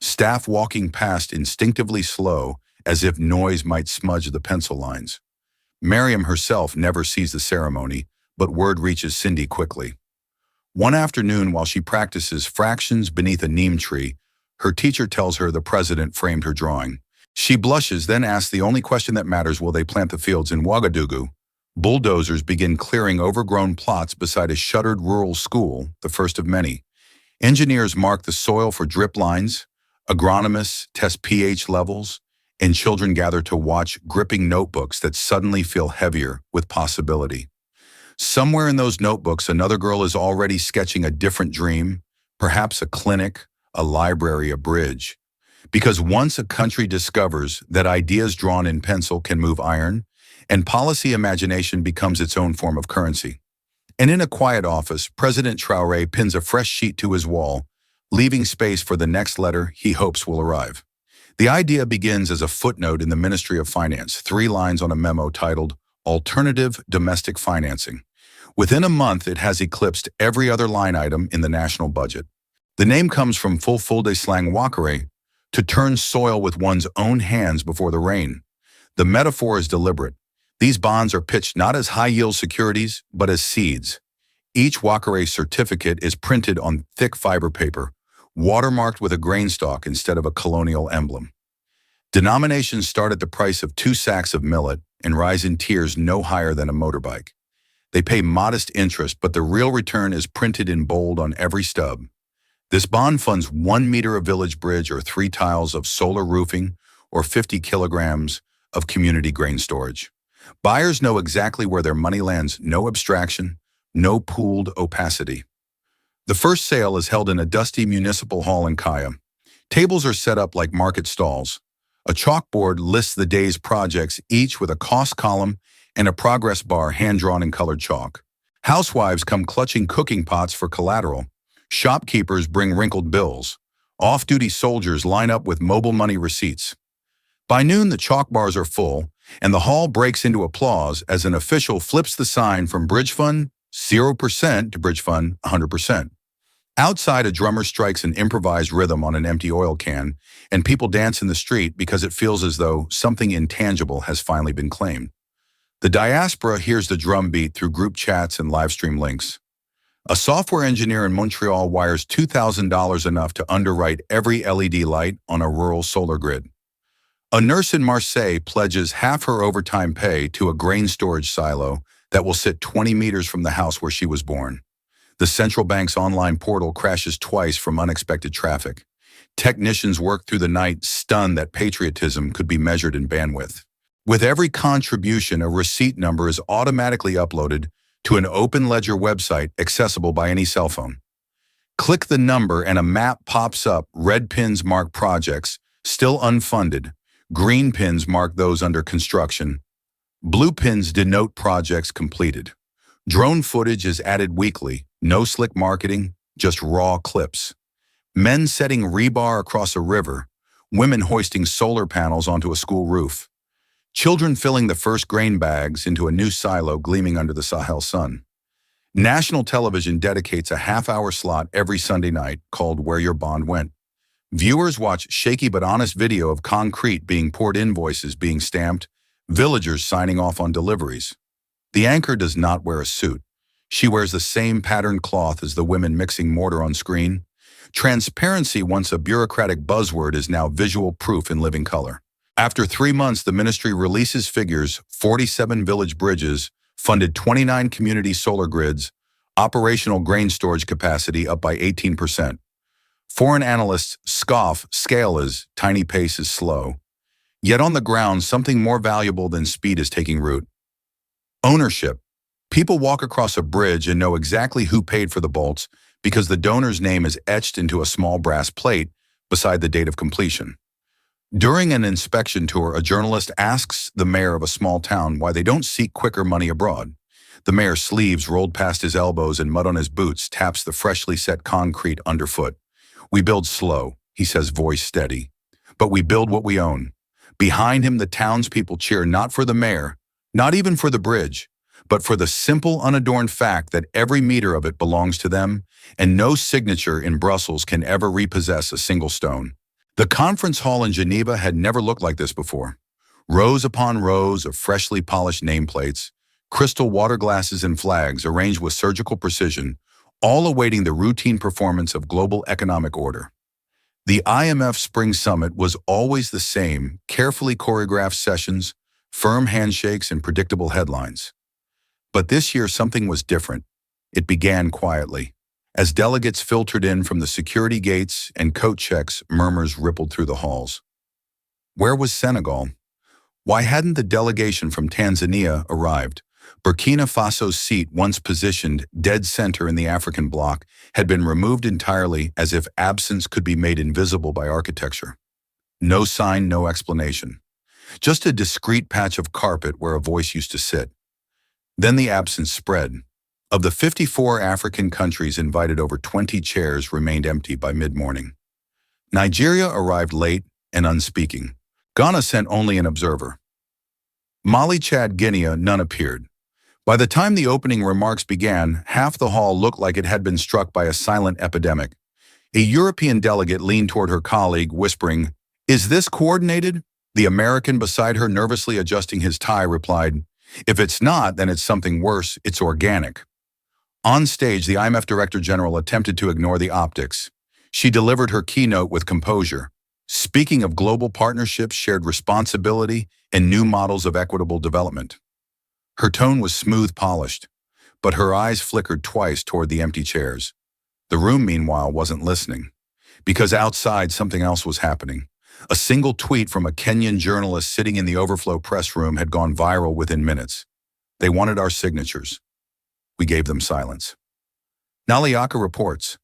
Staff walking past instinctively slow, as if noise might smudge the pencil lines. Miriam herself never sees the ceremony, but word reaches Cindy quickly. One afternoon, while she practices fractions beneath a neem tree, her teacher tells her the president framed her drawing. She blushes, then asks the only question that matters: will they plant the fields in Ouagadougou? Bulldozers begin clearing overgrown plots beside a shuttered rural school, the first of many. Engineers mark the soil for drip lines, agronomists test pH levels, and children gather to watch, gripping notebooks that suddenly feel heavier with possibility. Somewhere in those notebooks, another girl is already sketching a different dream, perhaps a clinic, a library, a bridge. Because once a country discovers that ideas drawn in pencil can move iron, and policy imagination becomes its own form of currency. And in a quiet office, President Traoré pins a fresh sheet to his wall, leaving space for the next letter he hopes will arrive. The idea begins as a footnote in the Ministry of Finance, 3 lines on a memo titled Alternative Domestic Financing. Within a month, it has eclipsed every other line item in the national budget. The name comes from Fulfulde slang wakare, to turn soil with one's own hands before the rain. The metaphor is deliberate. These bonds are pitched not as high-yield securities, but as seeds. Each wakare certificate is printed on thick fiber paper, watermarked with a grain stalk instead of a colonial emblem. Denominations start at the price of 2 sacks of millet and rise in tiers no higher than a motorbike. They pay modest interest, but the real return is printed in bold on every stub. This bond funds 1 meter of village bridge, or 3 tiles of solar roofing, or 50 kilograms of community grain storage. Buyers know exactly where their money lands, no abstraction, no pooled opacity. The first sale is held in a dusty municipal hall in Kaya. Tables are set up like market stalls. A chalkboard lists the day's projects, each with a cost column and a progress bar hand-drawn in colored chalk. Housewives come clutching cooking pots for collateral. Shopkeepers bring wrinkled bills. Off-duty soldiers line up with mobile money receipts. By noon, the chalk bars are full, and the hall breaks into applause as an official flips the sign from Bridge Fund 0% to Bridge Fund 100%. Outside, a drummer strikes an improvised rhythm on an empty oil can, and people dance in the street because it feels as though something intangible has finally been claimed. The diaspora hears the drum beat through group chats and live stream links. A software engineer in Montreal wires $2,000 enough to underwrite every LED light on a rural solar grid. A nurse in Marseille pledges half her overtime pay to a grain storage silo that will sit 20 meters from the house where she was born. The central bank's online portal crashes twice from unexpected traffic. Technicians work through the night, stunned that patriotism could be measured in bandwidth. With every contribution, a receipt number is automatically uploaded to an open ledger website accessible by any cell phone. Click the number and a map pops up. Red pins mark projects still unfunded. Green pins mark those under construction. Blue pins denote projects completed. Drone footage is added weekly. No slick marketing, just raw clips. Men setting rebar across a river. Women hoisting solar panels onto a school roof. Children filling the first grain bags into a new silo gleaming under the Sahel sun. National television dedicates a half-hour slot every Sunday night called Where Your Bond Went. Viewers watch shaky but honest video of concrete being poured, invoices being stamped, villagers signing off on deliveries. The anchor does not wear a suit. She wears the same patterned cloth as the women mixing mortar on screen. Transparency, once a bureaucratic buzzword, is now visual proof in living color. After 3 months, the ministry releases figures: 47 village bridges, funded 29 community solar grids, operational grain storage capacity up by 18%. Foreign analysts scoff, scale is, tiny pace is slow. Yet on the ground, something more valuable than speed is taking root. Ownership. People walk across a bridge and know exactly who paid for the bolts because the donor's name is etched into a small brass plate beside the date of completion. During an inspection tour, a journalist asks the mayor of a small town why they don't seek quicker money abroad. The mayor's sleeves rolled past his elbows and mud on his boots taps the freshly set concrete underfoot. "We build slow," he says, voice steady, "but we build what we own." Behind him, the townspeople cheer not for the mayor, not even for the bridge, but for the simple, unadorned fact that every meter of it belongs to them, and no signature in Brussels can ever repossess a single stone. The conference hall in Geneva had never looked like this before. Rows upon rows of freshly polished nameplates, crystal water glasses and flags arranged with surgical precision, all awaiting the routine performance of global economic order. The IMF Spring Summit was always the same, carefully choreographed sessions, firm handshakes, and predictable headlines. But this year something was different. It began quietly. As delegates filtered in from the security gates and coat checks, murmurs rippled through the halls. Where was Senegal? Why hadn't the delegation from Tanzania arrived? Burkina Faso's seat, once positioned dead center in the African bloc, had been removed entirely, as if absence could be made invisible by architecture. No sign, no explanation. Just a discreet patch of carpet where a voice used to sit. Then the absence spread. Of the 54 African countries invited, over 20 chairs remained empty by mid-morning. Nigeria arrived late and unspeaking. Ghana sent only an observer. Mali, Chad, Guinea, none appeared. By the time the opening remarks began, half the hall looked like it had been struck by a silent epidemic. A European delegate leaned toward her colleague, whispering, "Is this coordinated?" The American beside her, nervously adjusting his tie, replied, "If it's not, then it's something worse. It's organic." On stage, the IMF Director General attempted to ignore the optics. She delivered her keynote with composure, speaking of global partnerships, shared responsibility, and new models of equitable development. Her tone was smooth, polished, but her eyes flickered twice toward the empty chairs. The room, meanwhile, wasn't listening, because outside something else was happening. A single tweet from a Kenyan journalist sitting in the overflow press room had gone viral within minutes. "They wanted our signatures. We gave them silence." Naliaka reports.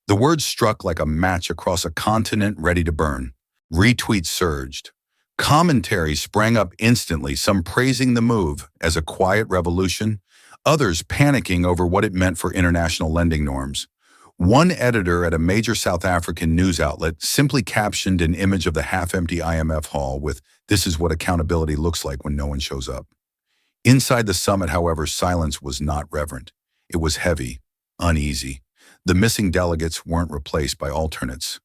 The words struck like a match across a continent ready to burn. Retweets surged. Commentaries sprang up instantly, some praising the move as a quiet revolution, others panicking over what it meant for international lending norms. One editor at a major South African news outlet simply captioned an image of the half-empty IMF hall with, "This is what accountability looks like when no one shows up." Inside the summit, however, silence was not reverent. It was heavy, uneasy. The missing delegates weren't replaced by alternates.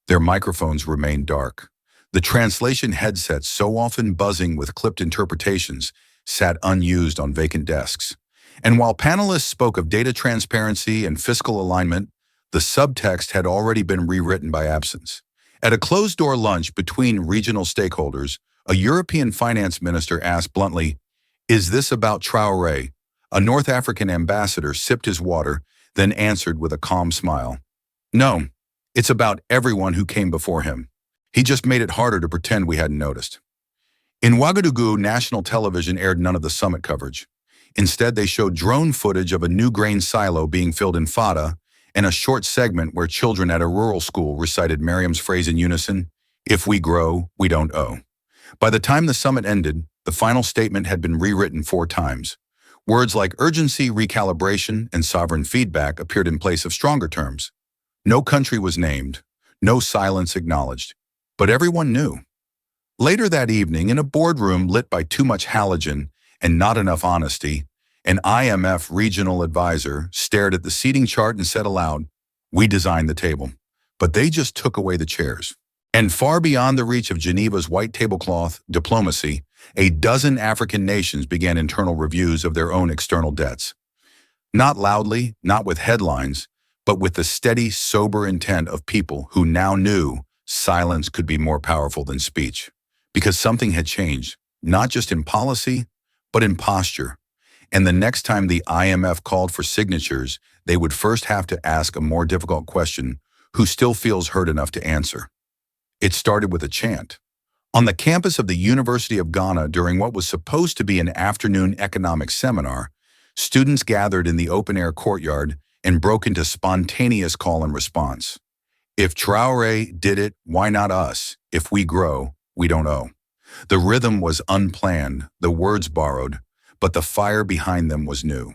Their microphones remained dark. The translation headsets, so often buzzing with clipped interpretations, sat unused on vacant desks. And while panelists spoke of data transparency and fiscal alignment, the subtext had already been rewritten by absence. At a closed-door lunch between regional stakeholders, a European finance minister asked bluntly, "Is this about Traoré?" A North African ambassador sipped his water, then answered with a calm smile, "No, it's about everyone who came before him. He just made it harder to pretend we hadn't noticed." In Ouagadougou, national television aired none of the summit coverage. Instead, they showed drone footage of a new grain silo being filled in Fada and a short segment where children at a rural school recited Miriam's phrase in unison, "If we grow, we don't owe." By the time the summit ended, the final statement had been rewritten 4 times. Words like urgency, recalibration, and sovereign feedback appeared in place of stronger terms. No country was named, no silence acknowledged, but everyone knew. Later that evening, in a boardroom lit by too much halogen and not enough honesty, an IMF regional advisor stared at the seating chart and said aloud, "We designed the table, but they just took away the chairs." And far beyond the reach of Geneva's white tablecloth diplomacy, a dozen African nations began internal reviews of their own external debts. Not loudly, not with headlines, but with the steady, sober intent of people who now knew silence could be more powerful than speech. Because something had changed, not just in policy, but in posture. And the next time the IMF called for signatures, they would first have to ask a more difficult question: who still feels heard enough to answer? It started with a chant. On the campus of the University of Ghana, during what was supposed to be an afternoon economics seminar, students gathered in the open-air courtyard and broke into spontaneous call and response. "If Traoré did it, why not us? If we grow, we don't owe." The rhythm was unplanned, the words borrowed, but the fire behind them was new.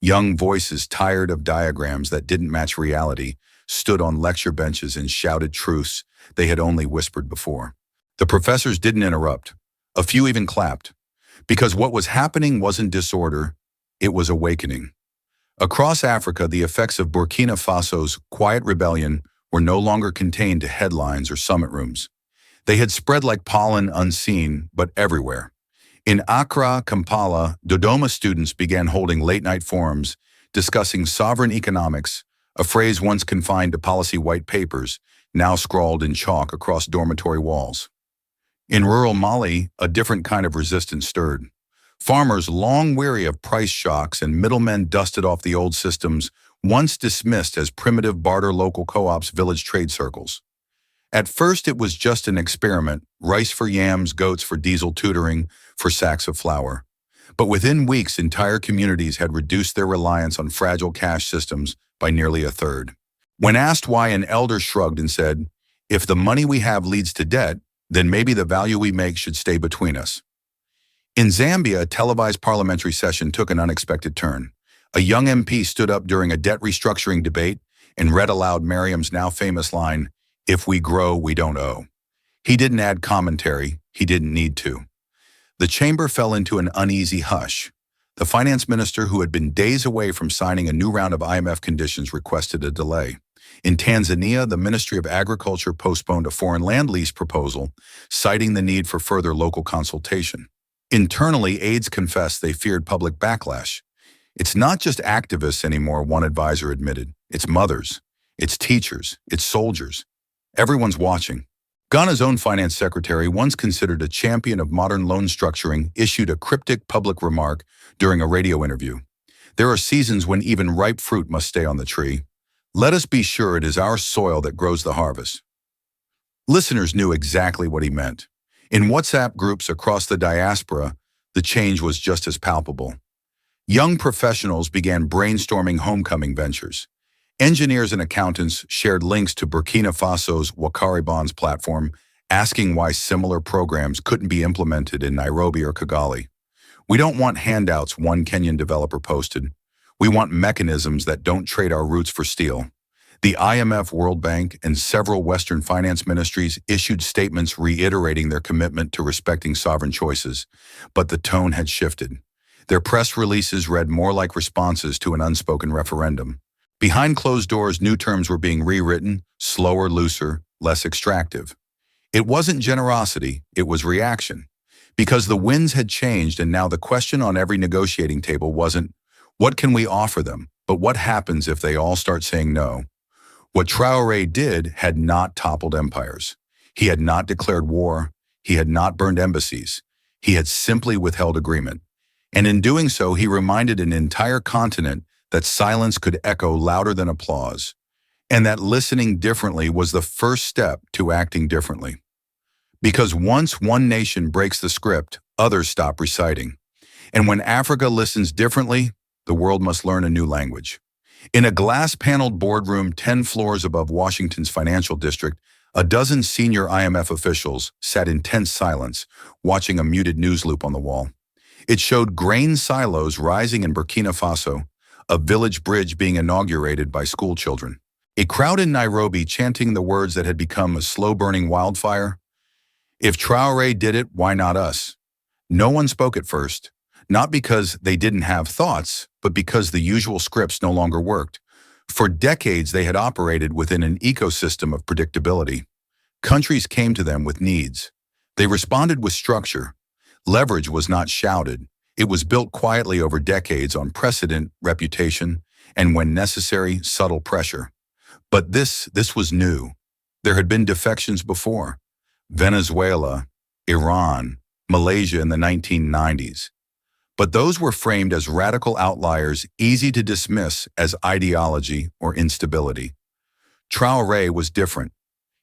Young voices, tired of diagrams that didn't match reality, stood on lecture benches and shouted truths they had only whispered before. The professors didn't interrupt. A few even clapped. Because what was happening wasn't disorder, It was awakening. Across Africa, the effects of Burkina Faso's quiet rebellion were no longer contained to headlines or summit rooms. They had spread like pollen unseen, but everywhere. In Accra, Kampala, Dodoma students began holding late-night forums discussing sovereign economics, a phrase once confined to policy white papers, now scrawled in chalk across dormitory walls. In rural Mali, a different kind of resistance stirred. Farmers, long weary of price shocks, and middlemen dusted off the old systems once dismissed as primitive barter local co-ops, village trade circles. At first, it was just an experiment, rice for yams, goats for diesel tutoring, for sacks of flour. But within weeks, entire communities had reduced their reliance on fragile cash systems by nearly a third. When asked why, an elder shrugged and said, "If the money we have leads to debt, then maybe the value we make should stay between us." In Zambia, a televised parliamentary session took an unexpected turn. A young MP stood up during a debt restructuring debate and read aloud Miriam's now famous line, "If we grow, we don't owe." He didn't add commentary. He didn't need to. The chamber fell into an uneasy hush. The finance minister, who had been days away from signing a new round of IMF conditions, requested a delay. In Tanzania, the Ministry of Agriculture postponed a foreign land lease proposal, citing the need for further local consultation. Internally, aides confessed they feared public backlash. "It's not just activists anymore," one advisor admitted. "It's mothers, it's teachers, it's soldiers. Everyone's watching." Ghana's own finance secretary, once considered a champion of modern loan structuring, issued a cryptic public remark during a radio interview. "There are seasons when even ripe fruit must stay on the tree. Let us be sure it is our soil that grows the harvest." Listeners knew exactly what he meant. In WhatsApp groups across the diaspora, the change was just as palpable. Young professionals began brainstorming homecoming ventures. Engineers and accountants shared links to Burkina Faso's Wakari Bonds platform, asking why similar programs couldn't be implemented in Nairobi or Kigali. "We don't want handouts," one Kenyan developer posted. "We want mechanisms that don't trade our roots for steel." The IMF, World Bank, and several Western finance ministries issued statements reiterating their commitment to respecting sovereign choices, but the tone had shifted. Their press releases read more like responses to an unspoken referendum. Behind closed doors, new terms were being rewritten, slower, looser, less extractive. It wasn't generosity, it was reaction. Because the winds had changed, and now the question on every negotiating table wasn't, "What can we offer them?" but "What happens if they all start saying no?" What Traoré did had not toppled empires. He had not declared war. He had not burned embassies. He had simply withheld agreement. And in doing so, he reminded an entire continent that silence could echo louder than applause, and that listening differently was the first step to acting differently. Because once one nation breaks the script, others stop reciting. And when Africa listens differently, the world must learn a new language. In a glass-paneled boardroom 10 floors above Washington's financial district, a dozen senior IMF officials sat in tense silence, watching a muted news loop on the wall. It showed grain silos rising in Burkina Faso, a village bridge being inaugurated by school children. A crowd in Nairobi chanting the words that had become a slow-burning wildfire. "If Traoré did it, why not us?" No one spoke at first, not because they didn't have thoughts, but because the usual scripts no longer worked. For decades, they had operated within an ecosystem of predictability. Countries came to them with needs. They responded with structure. Leverage was not shouted. It was built quietly over decades on precedent, reputation, and when necessary, subtle pressure. But this was new. There had been defections before. Venezuela, Iran, Malaysia in the 1990s. But those were framed as radical outliers, easy to dismiss as ideology or instability. Traoré was different.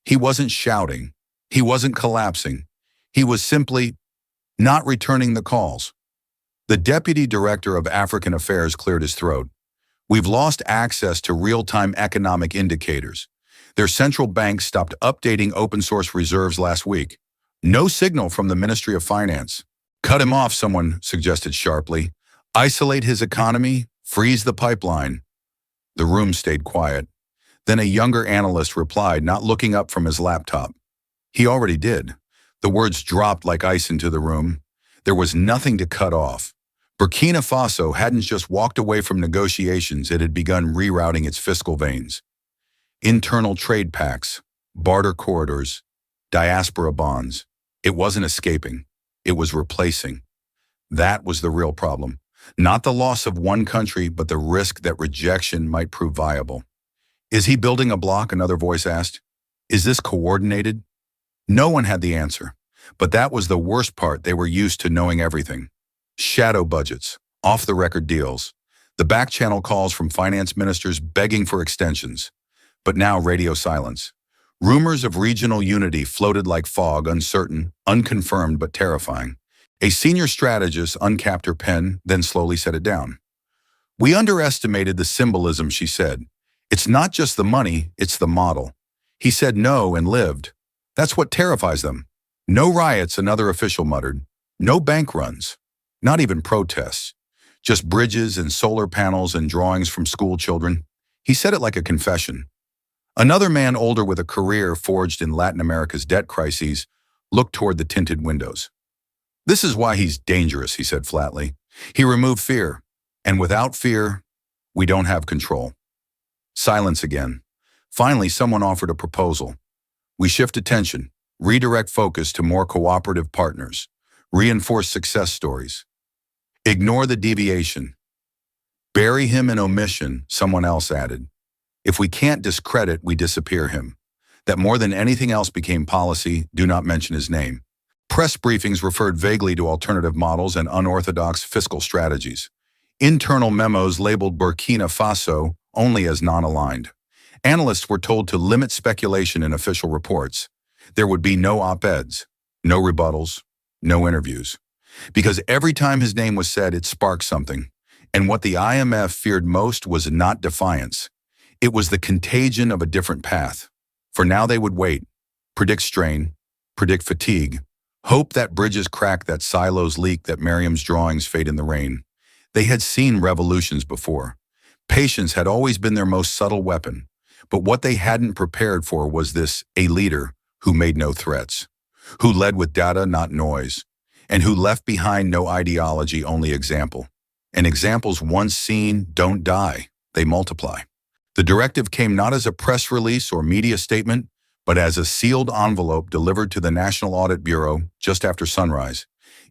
He wasn't shouting. He wasn't collapsing. He was simply not returning the calls. The deputy director of African Affairs cleared his throat. "We've lost access to real-time economic indicators. Their central bank stopped updating open-source reserves last week. No signal from the Ministry of Finance." "Cut him off," someone suggested sharply. "Isolate his economy, freeze the pipeline." The room stayed quiet. Then a younger analyst replied, not looking up from his laptop. He already did. The words dropped like ice into the room. There was nothing to cut off. Burkina Faso hadn't just walked away from negotiations, it had begun rerouting its fiscal veins. Internal trade pacts, barter corridors, diaspora bonds. It wasn't escaping, it was replacing. That was the real problem. Not the loss of one country, but the risk that rejection might prove viable. Is he building a block? Another voice asked. Is this coordinated? No one had the answer. But that was the worst part. They were used to knowing everything. Shadow budgets, off-the-record deals, the back-channel calls from finance ministers begging for extensions. But now radio silence. Rumors of regional unity floated like fog, uncertain, unconfirmed, but terrifying. A senior strategist uncapped her pen, then slowly set it down. We underestimated the symbolism, she said. It's not just the money, it's the model. He said no and lived. That's what terrifies them. No riots, another official muttered. No bank runs. Not even protests. Just bridges and solar panels and drawings from school children. He said it like a confession. Another man older with a career forged in Latin America's debt crises looked toward the tinted windows. This is why he's dangerous, he said flatly. He removed fear. And without fear, we don't have control. Silence again. Finally, someone offered a proposal. We shift attention, redirect focus to more cooperative partners, reinforce success stories. Ignore the deviation. Bury him in omission, someone else added. If we can't discredit, we disappear him. That more than anything else became policy, do not mention his name. Press briefings referred vaguely to alternative models and unorthodox fiscal strategies. Internal memos labeled Burkina Faso only as non-aligned. Analysts were told to limit speculation in official reports. There would be no op-eds, no rebuttals, no interviews. Because every time his name was said, it sparked something. And what the IMF feared most was not defiance. It was the contagion of a different path. For now they would wait, predict strain, predict fatigue, hope that bridges crack, that silos leak, that Miriam's drawings fade in the rain. They had seen revolutions before. Patience had always been their most subtle weapon. But what they hadn't prepared for was this, a leader who made no threats, who led with data, not noise, and who left behind no ideology, only example. And examples once seen don't die, they multiply. The directive came not as a press release or media statement, but as a sealed envelope delivered to the National Audit Bureau just after sunrise.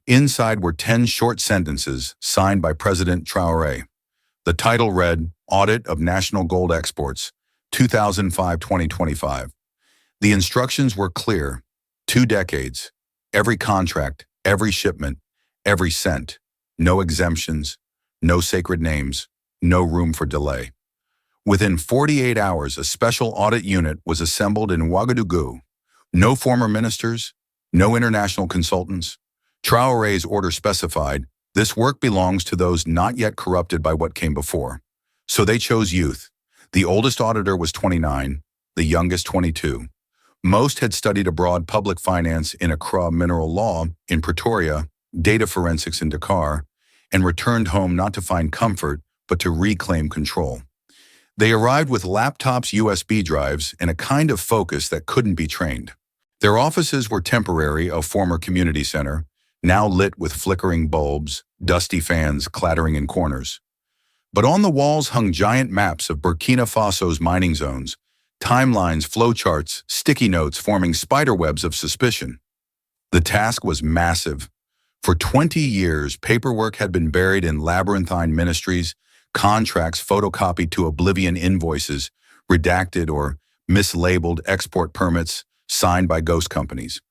Inside were 10 short sentences signed by President Traoré. The title read, Audit of National Gold Exports, 2005-2025. The instructions were clear. 2 decades, every contract, every shipment, every cent, no exemptions, no sacred names, no room for delay. Within 48 hours, a special audit unit was assembled in Ouagadougou. No former ministers, no international consultants. Traoré's order specified, this work belongs to those not yet corrupted by what came before. So they chose youth. The oldest auditor was 29, the youngest 22. Most had studied abroad, public finance in Accra, mineral law in Pretoria, data forensics in Dakar, and returned home not to find comfort, but to reclaim control. They arrived with laptops, USB drives, and a kind of focus that couldn't be trained. Their offices were temporary, a former community center, now lit with flickering bulbs, dusty fans clattering in corners. But on the walls hung giant maps of Burkina Faso's mining zones, timelines, flowcharts, sticky notes forming spiderwebs of suspicion. The task was massive. For 20 years, paperwork had been buried in labyrinthine ministries, contracts photocopied to oblivion, invoices, redacted or mislabeled, export permits signed by ghost companies.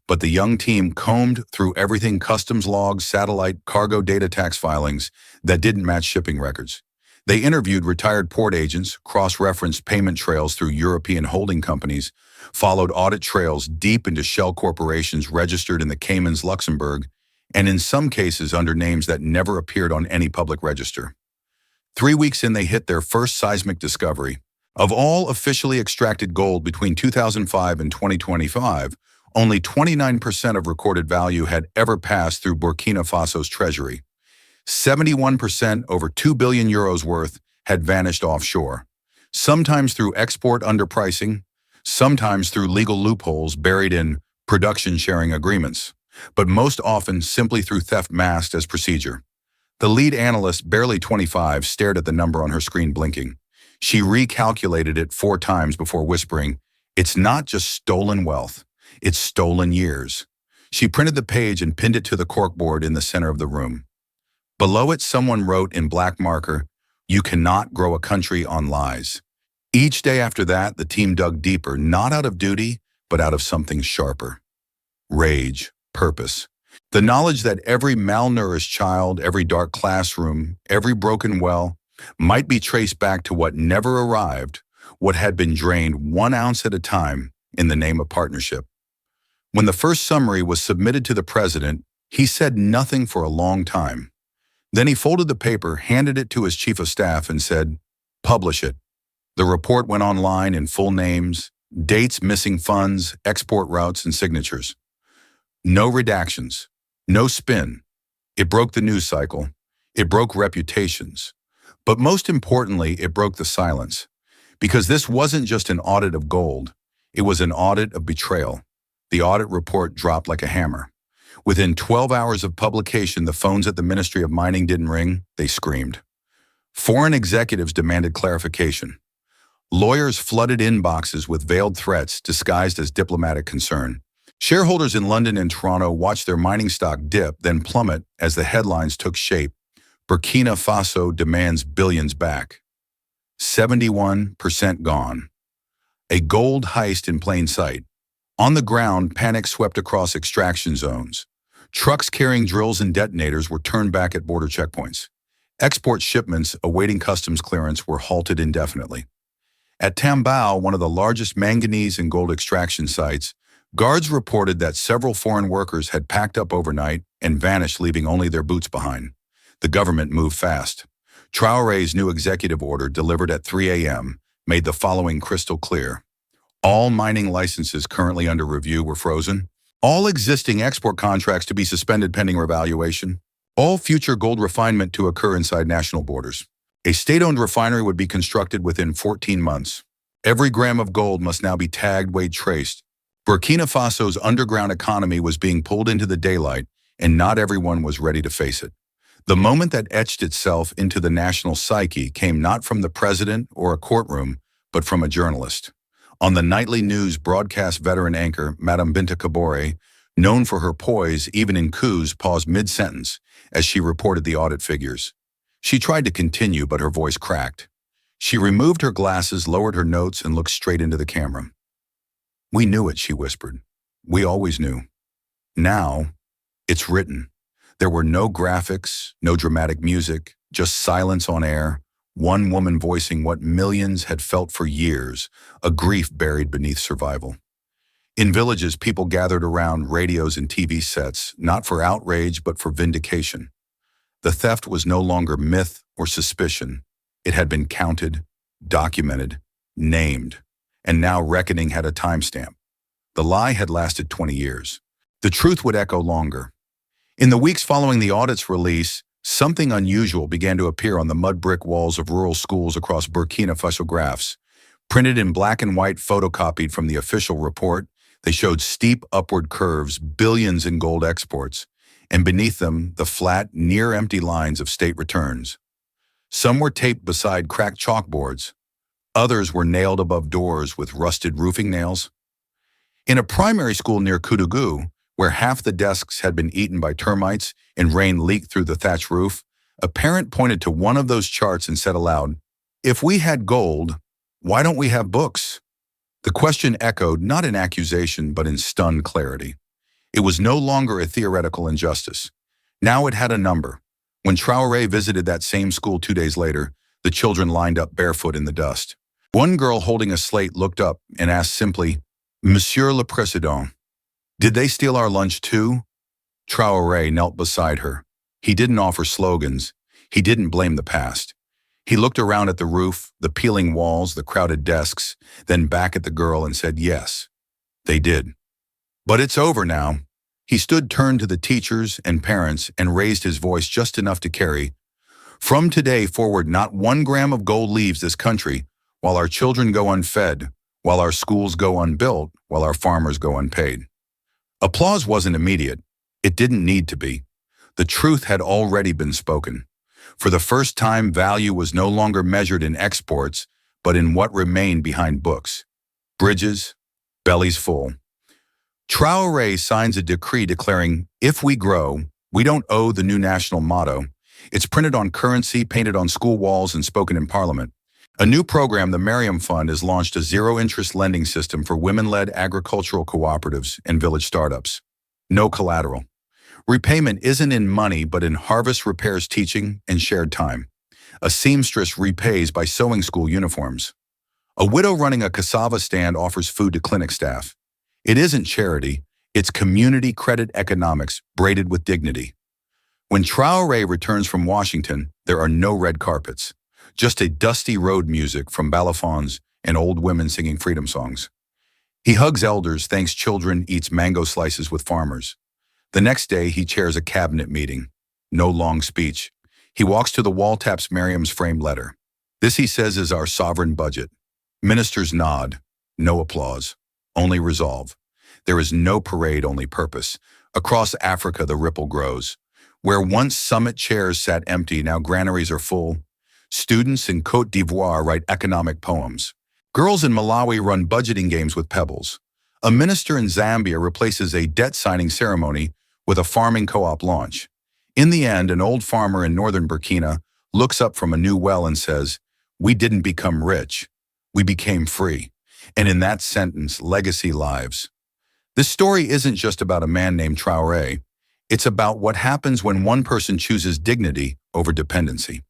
But the young team combed through everything: customs logs, satellite, cargo data, tax filings that didn't match shipping records. They interviewed retired port agents, cross-referenced payment trails through European holding companies, followed audit trails deep into shell corporations registered in the Caymans, Luxembourg, and in some cases under names that never appeared on any public register. 3 weeks in, they hit their first seismic discovery. Of all officially extracted gold between 2005 and 2025, only 29% of recorded value had ever passed through Burkina Faso's treasury. 71%, over 2 billion euros worth, had vanished offshore, sometimes through export underpricing, sometimes through legal loopholes buried in production sharing agreements, but most often simply through theft masked as procedure. The lead analyst, barely 25, stared at the number on her screen blinking. She recalculated it 4 times before whispering, "It's not just stolen wealth, it's stolen years." She printed the page and pinned it to the corkboard in the center of the room. Below it, someone wrote in black marker, "You cannot grow a country on lies." Each day after that, the team dug deeper, not out of duty, but out of something sharper. Rage, purpose. The knowledge that every malnourished child, every dark classroom, every broken well might be traced back to what never arrived, what had been drained 1 ounce at a time in the name of partnership. When the first summary was submitted to the president, he said nothing for a long time. Then he folded the paper, handed it to his chief of staff, and said, "Publish it." The report went online in full names, dates, missing funds, export routes, and signatures. No redactions, no spin. It broke the news cycle. It broke reputations. But most importantly, it broke the silence. Because this wasn't just an audit of gold. It was an audit of betrayal. The audit report dropped like a hammer. Within 12 hours of publication, the phones at the Ministry of Mining didn't ring, they screamed. Foreign executives demanded clarification. Lawyers flooded inboxes with veiled threats disguised as diplomatic concern. Shareholders in London and Toronto watched their mining stock dip, then plummet as the headlines took shape. Burkina Faso demands billions back. 71% gone. A gold heist in plain sight. On the ground, panic swept across extraction zones. Trucks carrying drills and detonators were turned back at border checkpoints. Export shipments awaiting customs clearance were halted indefinitely. At Tambao, one of the largest manganese and gold extraction sites, guards reported that several foreign workers had packed up overnight and vanished, leaving only their boots behind. The government moved fast. Traoré's new executive order, delivered at 3 a.m., made the following crystal clear. All mining licenses currently under review were frozen. All existing export contracts to be suspended pending revaluation. All future gold refinement to occur inside national borders. A state-owned refinery would be constructed within 14 months. Every gram of gold must now be tagged, weighed, traced. Burkina Faso's underground economy was being pulled into the daylight, and not everyone was ready to face it. The moment that etched itself into the national psyche came not from the president or a courtroom, but from a journalist. On the nightly news broadcast, veteran anchor Madame Binta Kabore, known for her poise even in coups, paused mid-sentence as she reported the audit figures. She tried to continue, but her voice cracked. She removed her glasses, lowered her notes, and looked straight into the camera. "We knew it," she whispered. "We always knew. Now, it's written." There were no graphics, no dramatic music, just silence on air, one woman voicing what millions had felt for years, a grief buried beneath survival. In villages, people gathered around radios and TV sets, not for outrage, but for vindication. The theft was no longer myth or suspicion. It had been counted, documented, named, and now reckoning had a timestamp. The lie had lasted 20 years. The truth would echo longer. In the weeks following the audit's release, something unusual began to appear on the mud brick walls of rural schools across Burkina Faso. Graphs, printed in black and white, photocopied from the official report, they showed steep upward curves, billions in gold exports, and beneath them, the flat, near-empty lines of state returns. Some were taped beside cracked chalkboards. Others were nailed above doors with rusted roofing nails. In a primary school near Koudougou, where half the desks had been eaten by termites and rain leaked through the thatch roof, a parent pointed to one of those charts and said aloud, "If we had gold, why don't we have books?" The question echoed, not in accusation, but in stunned clarity. It was no longer a theoretical injustice. Now it had a number. When Traoré visited that same school 2 days later, the children lined up barefoot in the dust. One girl holding a slate looked up and asked simply, "Monsieur le Président, did they steal our lunch too?" Traoré knelt beside her. He didn't offer slogans. He didn't blame the past. He looked around at the roof, the peeling walls, the crowded desks, then back at the girl and said, "Yes, they did. But it's over now." He stood turned to the teachers and parents and raised his voice just enough to carry, "From today forward, not 1 gram of gold leaves this country, while our children go unfed, while our schools go unbuilt, while our farmers go unpaid." Applause wasn't immediate. It didn't need to be. The truth had already been spoken. For the first time, value was no longer measured in exports, but in what remained behind books. Bridges, bellies full. Traoré signs a decree declaring, "If we grow, we don't owe," the new national motto. It's printed on currency, painted on school walls, and spoken in parliament. A new program, the Mariam Fund, has launched a zero-interest lending system for women-led agricultural cooperatives and village startups. No collateral. Repayment isn't in money, but in harvest repairs, teaching, and shared time. A seamstress repays by sewing school uniforms. A widow running a cassava stand offers food to clinic staff. It isn't charity, it's community credit economics braided with dignity. When Traoré returns from Washington, there are no red carpets, just a dusty road music from balafons and old women singing freedom songs. He hugs elders, thanks children, eats mango slices with farmers. The next day, he chairs a cabinet meeting. No long speech. He walks to the wall, taps Miriam's framed letter. "This," he says, "is our sovereign budget." Ministers nod. No applause. Only resolve. There is no parade, only purpose. Across Africa, the ripple grows. Where once summit chairs sat empty, now granaries are full. Students in Côte d'Ivoire write economic poems. Girls in Malawi run budgeting games with pebbles. A minister in Zambia replaces a debt signing ceremony with a farming co-op launch. In the end, an old farmer in northern Burkina looks up from a new well and says, "We didn't become rich, we became free." And in that sentence, legacy lives. This story isn't just about a man named Traoré. It's about what happens when one person chooses dignity over dependency.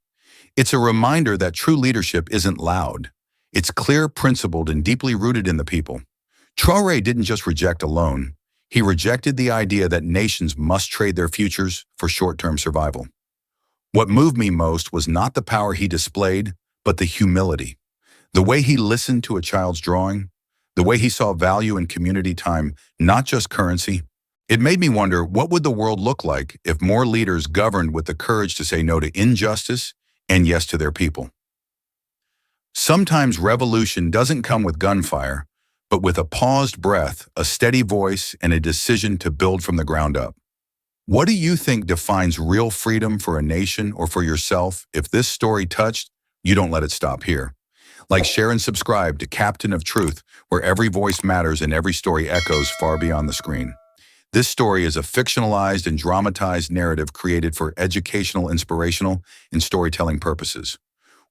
It's a reminder that true leadership isn't loud. It's clear, principled, and deeply rooted in the people. Traoré didn't just reject a loan. He rejected the idea that nations must trade their futures for short-term survival. What moved me most was not the power he displayed, but the humility. The way he listened to a child's drawing, the way he saw value in community time, not just currency. It made me wonder, what would the world look like if more leaders governed with the courage to say no to injustice and yes to their people? Sometimes revolution doesn't come with gunfire, but with a paused breath, a steady voice, and a decision to build from the ground up. What do you think defines real freedom for a nation or for yourself? If this story touched, you don't let it stop here. Like, share, and subscribe to Captain of Truth, where every voice matters and every story echoes far beyond the screen. This story is a fictionalized and dramatized narrative created for educational, inspirational, and storytelling purposes.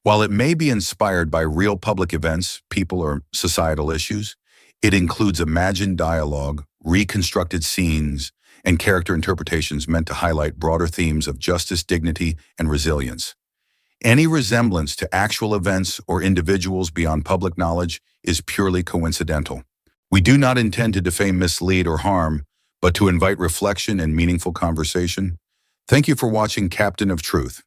While it may be inspired by real public events, people, or societal issues, it includes imagined dialogue, reconstructed scenes, and character interpretations meant to highlight broader themes of justice, dignity, and resilience. Any resemblance to actual events or individuals beyond public knowledge is purely coincidental. We do not intend to defame, mislead, or harm, but to invite reflection and meaningful conversation. Thank you for watching Captain of Truth.